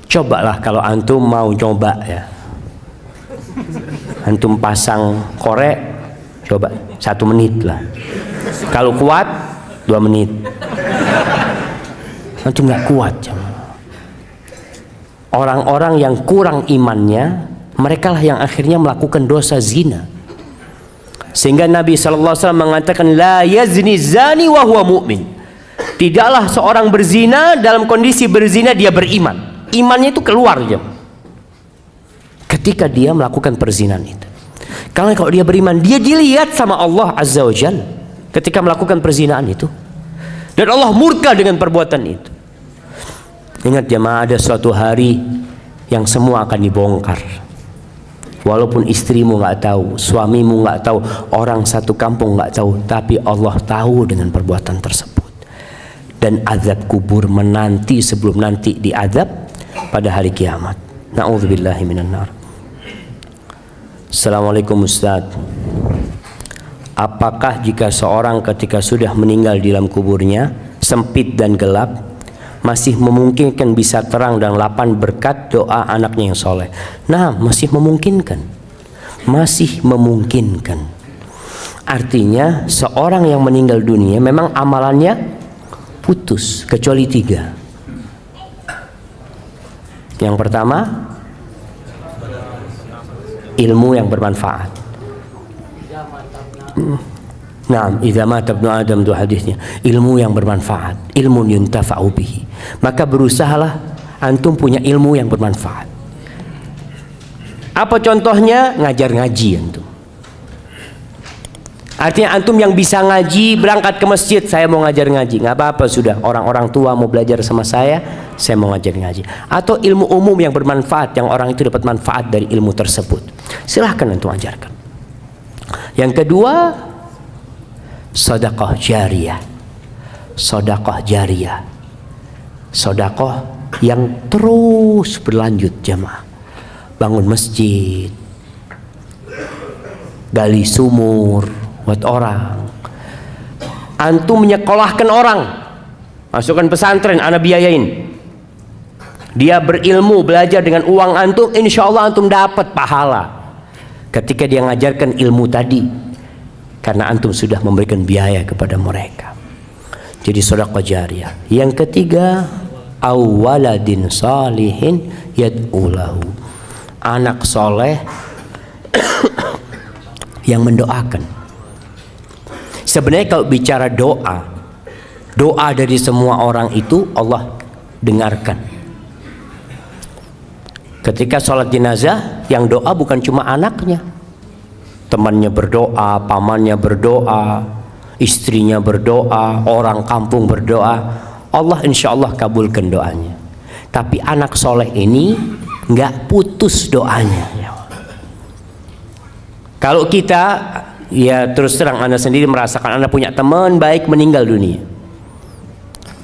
Cobalah kalau antum mau coba ya. Antum pasang korek, coba 1 menit lah. Kalau kuat 2 menit. Antum nggak kuat. Orang-orang yang kurang imannya, mereka lah yang akhirnya melakukan dosa zina. Sehingga Nabi SAW mengatakan, la yazni zani wa huwa mu'min. Tidaklah seorang berzina dalam kondisi berzina dia beriman. Imannya itu keluar aja ketika dia melakukan perzinahan itu. Karena kalau dia beriman, dia dilihat sama Allah Azza wa Jalla ketika melakukan perzinahan itu, dan Allah murka dengan perbuatan itu. Ingat jemaah, ada suatu hari yang semua akan dibongkar. Walaupun istrimu nggak tahu, suamimu nggak tahu, orang satu kampung nggak tahu, tapi Allah tahu dengan perbuatan tersebut. Dan azab kubur menanti sebelum nanti diazab pada hari kiamat. Na'udzubillahi minan nar. Assalamualaikum Ustaz. Apakah jika seorang ketika sudah meninggal di dalam kuburnya sempit dan gelap, masih memungkinkan bisa terang dan lapang berkat doa anaknya yang soleh? Nah, masih memungkinkan. Masih memungkinkan. Artinya seorang yang meninggal dunia memang amalannya putus kecuali 3. Yang pertama, ilmu yang bermanfaat. Nah, idza mata ibnu Adam, itu hadisnya, ilmu yang bermanfaat, ilmu yuntafa'u bihi. Maka berusahalah antum punya ilmu yang bermanfaat. Apa contohnya? Ngajar ngaji antum. Artinya antum yang bisa ngaji, berangkat ke masjid, saya mau ngajar ngaji, nggak apa-apa, sudah orang-orang tua mau belajar sama saya mau ngajar ngaji. Atau ilmu umum yang bermanfaat, yang orang itu dapat manfaat dari ilmu tersebut, silahkan antum ajarkan. Yang kedua, sedekah jariyah. Sedekah jariyah, sedekah yang terus berlanjut jamaah. Bangun masjid, gali sumur buat orang, antum menyekolahkan orang, masukkan pesantren, anak biayain, dia berilmu, belajar dengan uang antum, insya Allah antum dapat pahala ketika dia ngajarkan ilmu tadi, karena antum sudah memberikan biaya kepada mereka. Jadi sedekah jariyah. Yang ketiga, awaladin salihin yad'ulahu, anak soleh yang mendoakan. Sebenarnya kalau bicara doa, doa dari semua orang itu Allah dengarkan. Ketika sholat jenazah, yang doa bukan cuma anaknya, temannya berdoa, pamannya berdoa, istrinya berdoa, orang kampung berdoa, Allah insya Allah kabulkan doanya. Tapi anak soleh ini nggak putus doanya. Kalau kita, ya terus terang Anda sendiri merasakan Anda punya teman baik meninggal dunia.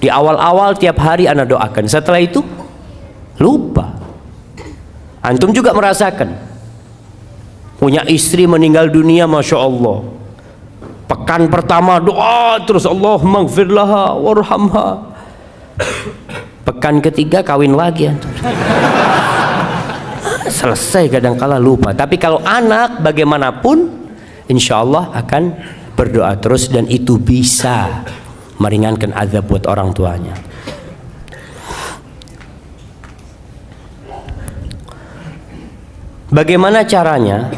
Di awal-awal tiap hari Anda doakan, setelah itu lupa. Antum juga merasakan punya istri meninggal dunia, Masya Allah, pekan pertama doa terus, Allahumma gfir laha warhamha. Pekan ketiga kawin lagi antum. Selesai, kadangkala lupa. Tapi kalau anak bagaimanapun insya Allah akan berdoa terus, dan itu bisa meringankan azab buat orang tuanya. Bagaimana caranya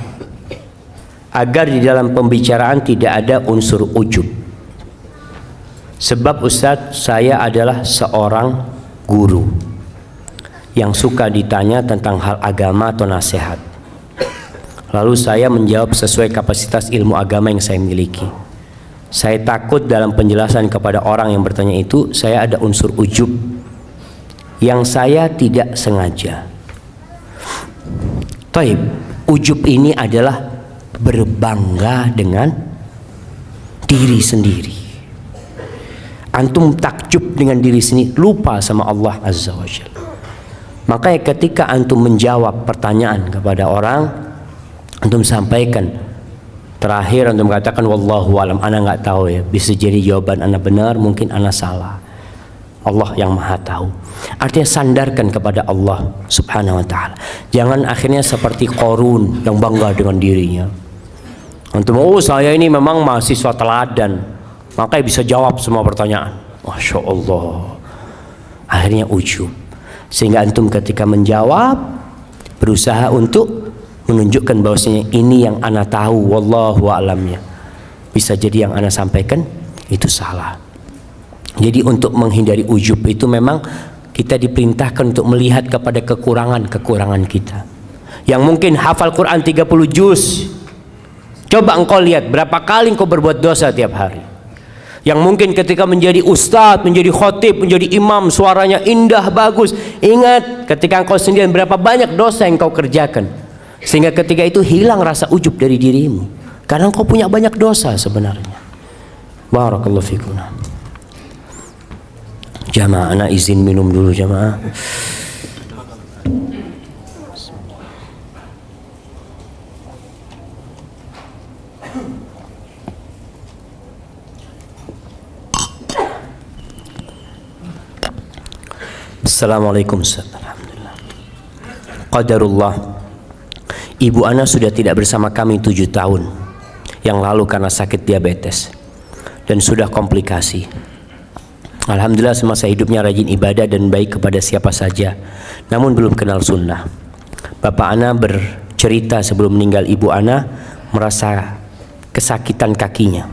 agar di dalam pembicaraan tidak ada unsur ujub? Sebab Ustadz, saya adalah seorang guru yang suka ditanya tentang hal agama atau nasihat. Lalu saya menjawab sesuai kapasitas ilmu agama yang saya miliki. Saya takut dalam penjelasan kepada orang yang bertanya itu saya ada unsur ujub yang saya tidak sengaja. Taib, ujub ini adalah berbangga dengan diri sendiri. Antum takjub dengan diri sendiri, lupa sama Allah Azza wa Jalla. Makanya ketika antum menjawab pertanyaan kepada orang, antum sampaikan, terakhir antum katakan wallahu alam, ana nggak tahu ya, bisa jadi jawaban ana benar, mungkin ana salah. Allah yang maha tahu. Artinya sandarkan kepada Allah subhanahu wa ta'ala. Jangan akhirnya seperti Qarun yang bangga dengan dirinya. Antum, oh saya ini memang mahasiswa teladan, makanya bisa jawab semua pertanyaan. Masya Allah. Akhirnya ujub. Sehingga antum ketika menjawab berusaha untuk menunjukkan bahwasanya ini yang ana tahu, wallahu a'lamnya. Bisa jadi yang ana sampaikan itu salah. Jadi untuk menghindari ujub itu memang kita diperintahkan untuk melihat kepada kekurangan-kekurangan kita. Yang mungkin hafal Quran 30 juz, coba engkau lihat berapa kali engkau berbuat dosa tiap hari. Yang mungkin ketika menjadi ustadz, menjadi khotib, menjadi imam, suaranya indah, bagus. Ingat ketika engkau sendirian berapa banyak dosa yang engkau kerjakan. Sehingga ketika itu hilang rasa ujub dari dirimu. Karena engkau punya banyak dosa sebenarnya. Barakallahu fikum. Jamaah, anak izin minum dulu jamaah. Assalamualaikum. Alhamdulillah. Qadarullah, ibu ana sudah tidak bersama kami 7 tahun yang lalu karena sakit diabetes dan sudah komplikasi. Alhamdulillah semasa hidupnya rajin ibadah dan baik kepada siapa saja, namun belum kenal sunnah. Bapak ana bercerita sebelum meninggal ibu ana merasa kesakitan kakinya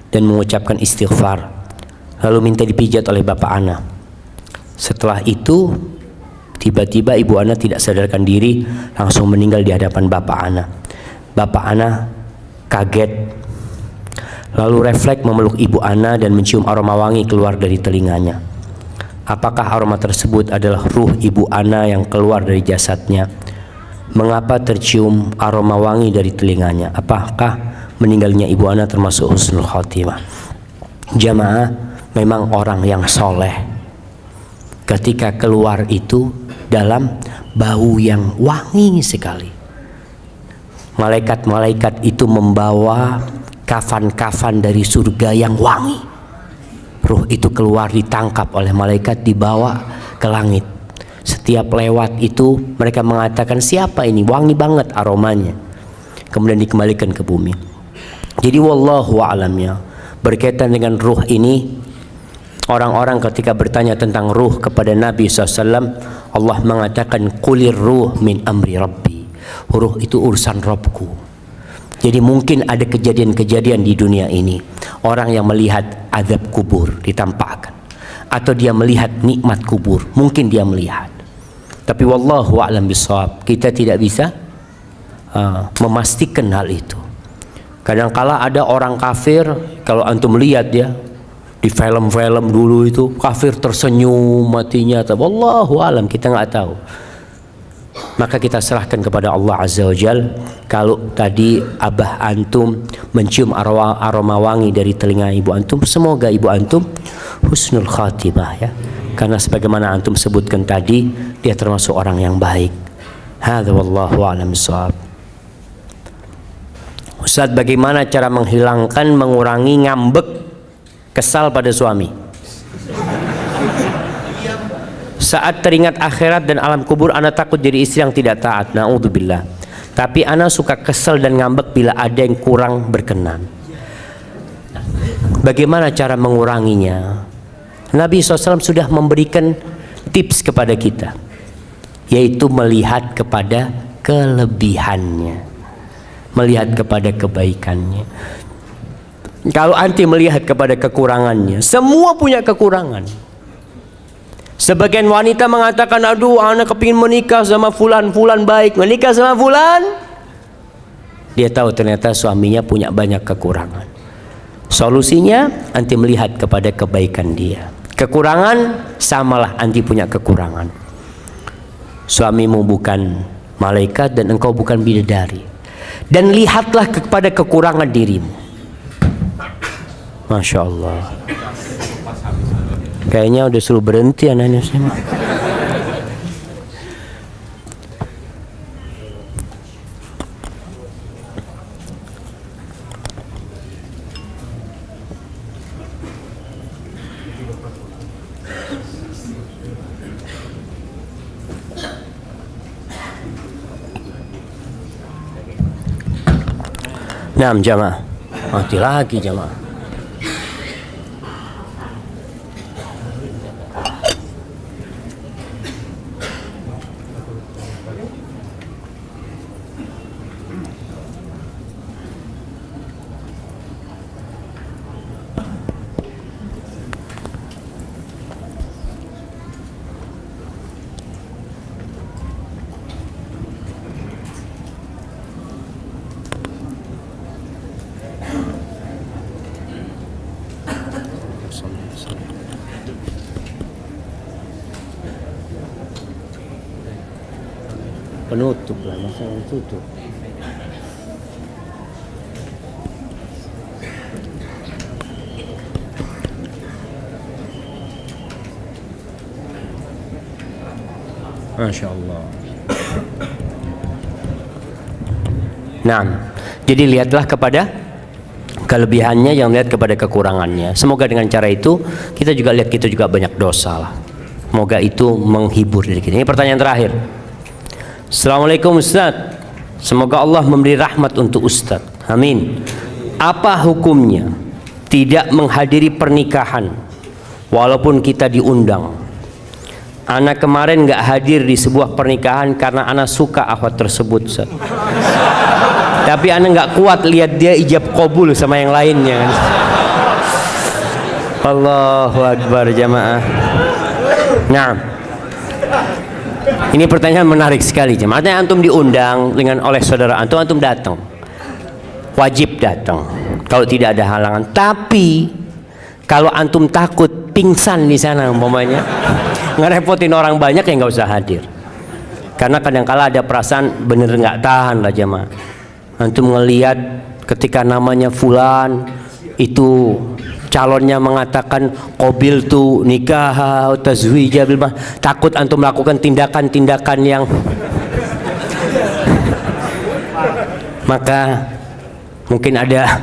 dan mengucapkan istighfar, lalu minta dipijat oleh bapak ana. Setelah itu tiba-tiba ibu ana tidak sadarkan diri, langsung meninggal di hadapan bapak ana. Bapak ana kaget, lalu refleks memeluk ibu ana dan mencium aroma wangi keluar dari telinganya. Apakah aroma tersebut adalah ruh ibu ana yang keluar dari jasadnya? Mengapa tercium aroma wangi dari telinganya? Apakah meninggalnya ibu ana termasuk husnul khotimah? Jamaah, memang orang yang soleh ketika keluar itu dalam bau yang wangi sekali. Malaikat-malaikat itu membawa kafan-kafan dari surga yang wangi. Ruh itu keluar, ditangkap oleh malaikat, dibawa ke langit. Setiap lewat itu mereka mengatakan, siapa ini? Wangi banget aromanya. Kemudian dikembalikan ke bumi. Jadi wallahu a'lamnya, berkaitan dengan ruh ini, orang-orang ketika bertanya tentang ruh kepada Nabi SAW, Allah mengatakan qulir ruh min amri rabbi. Ruh itu urusan Rabbku. Jadi mungkin ada kejadian-kejadian di dunia ini, orang yang melihat azab kubur ditampakkan, atau dia melihat nikmat kubur, mungkin dia melihat. Tapi wallahu a'lam bishawab, kita tidak bisa memastikan hal itu. Kadangkala ada orang kafir, kalau antum lihat ya di film-film dulu itu kafir tersenyum matinya, tapi Allahu alam, kita nggak tahu. Maka kita serahkan kepada Allah Azza wa Jal. Kalau tadi abah antum mencium aroma wangi dari telinga ibu antum, semoga ibu antum husnul khatimah ya. Karena sebagaimana antum sebutkan tadi, dia termasuk orang yang baik. Hadza wallahu a'lam bishawab. Ustaz, bagaimana cara mengurangi ngambek kesal pada suami? Saat teringat akhirat dan alam kubur, ana takut jadi istri yang tidak taat. Na'udzubillah. Tapi ana suka kesal dan ngambek bila ada yang kurang berkenan. Bagaimana cara menguranginya? Nabi SAW sudah memberikan tips kepada kita, yaitu melihat kepada kelebihannya, melihat kepada kebaikannya. Kalau anti melihat kepada kekurangannya, semua punya kekurangan. Sebagian wanita mengatakan, aduh anak kepingin menikah sama fulan, fulan baik, menikah sama fulan. Dia tahu ternyata suaminya punya banyak kekurangan. Solusinya anti melihat kepada kebaikan dia. Kekurangan samalah anti punya kekurangan. Suamimu bukan malaikat dan engkau bukan bidadari. Dan lihatlah kepada kekurangan dirimu. Masya Allah. Kayaknya udah suruh berhenti anaknya semua. Nah, jamaah. Mati lagi jamaah. Penutup lah, masa tutup. Masya Allah. Nah, jadi lihatlah kepada kelebihannya, yang lihat kepada kekurangannya. Semoga dengan cara itu kita juga lihat kita juga banyak dosa lah. Semoga itu menghibur diri kita. Ini pertanyaan terakhir. Assalamualaikum Ustaz, semoga Allah memberi rahmat untuk Ustaz, amin. Apa hukumnya tidak menghadiri pernikahan walaupun kita diundang? Anak kemarin nggak hadir di sebuah pernikahan karena anak suka akhwat tersebut, Ustaz. Tapi anak nggak kuat lihat dia ijab qabul sama yang lainnya. Allahu Akbar jamaah. Nah, ini pertanyaan menarik sekali jemaah. Artinya antum diundang dengan oleh saudara antum, antum datang, wajib datang kalau tidak ada halangan. Tapi kalau antum takut pingsan di sana umpamanya, ngerepotin orang banyak, ya nggak usah hadir. Karena kadang-kala ada perasaan bener nggak tahan lah jemaah. Antum ngelihat ketika namanya fulan itu calonnya mengatakan qabil tu nikah tazwija bil, takut antum melakukan tindakan-tindakan yang maka mungkin ada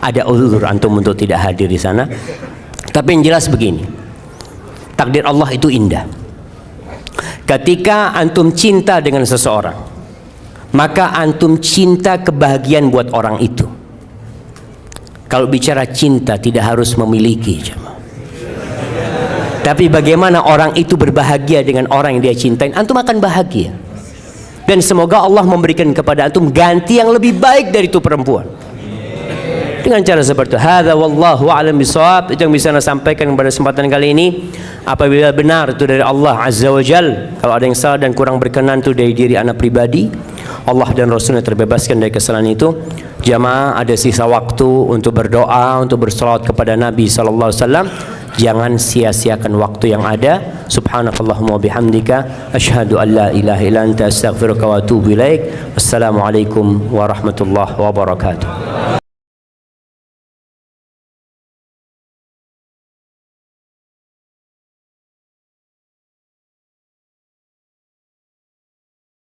ada uzur antum untuk tidak hadir di sana. Tapi yang jelas begini, takdir Allah itu indah. Ketika antum cinta dengan seseorang, maka antum cinta kebahagiaan buat orang itu. Kalau bicara cinta tidak harus memiliki, tapi bagaimana orang itu berbahagia dengan orang yang dia cintain, antum akan bahagia. Dan semoga Allah memberikan kepada antum ganti yang lebih baik dari itu perempuan. Dengan cara seperti itu. Hadza wallahu a'lam bishawab. Itu yang bisa saya sampaikan pada kesempatan kali ini. Apabila benar itu dari Allah Azza wa Jal, kalau ada yang salah dan kurang berkenan itu dari diri anak pribadi, Allah dan Rasulnya terbebaskan dari kesalahan itu. Jamaah, ada sisa waktu untuk berdoa, untuk berselawat kepada Nabi sallallahu alaihi wasallam. Jangan sia-siakan waktu yang ada. Subhanakallahumma wa bihamdika asyhadu an la ilaha illa anta astaghfiruka wa atubu ilaik. Wassalamualaikum warahmatullahi wabarakatuh.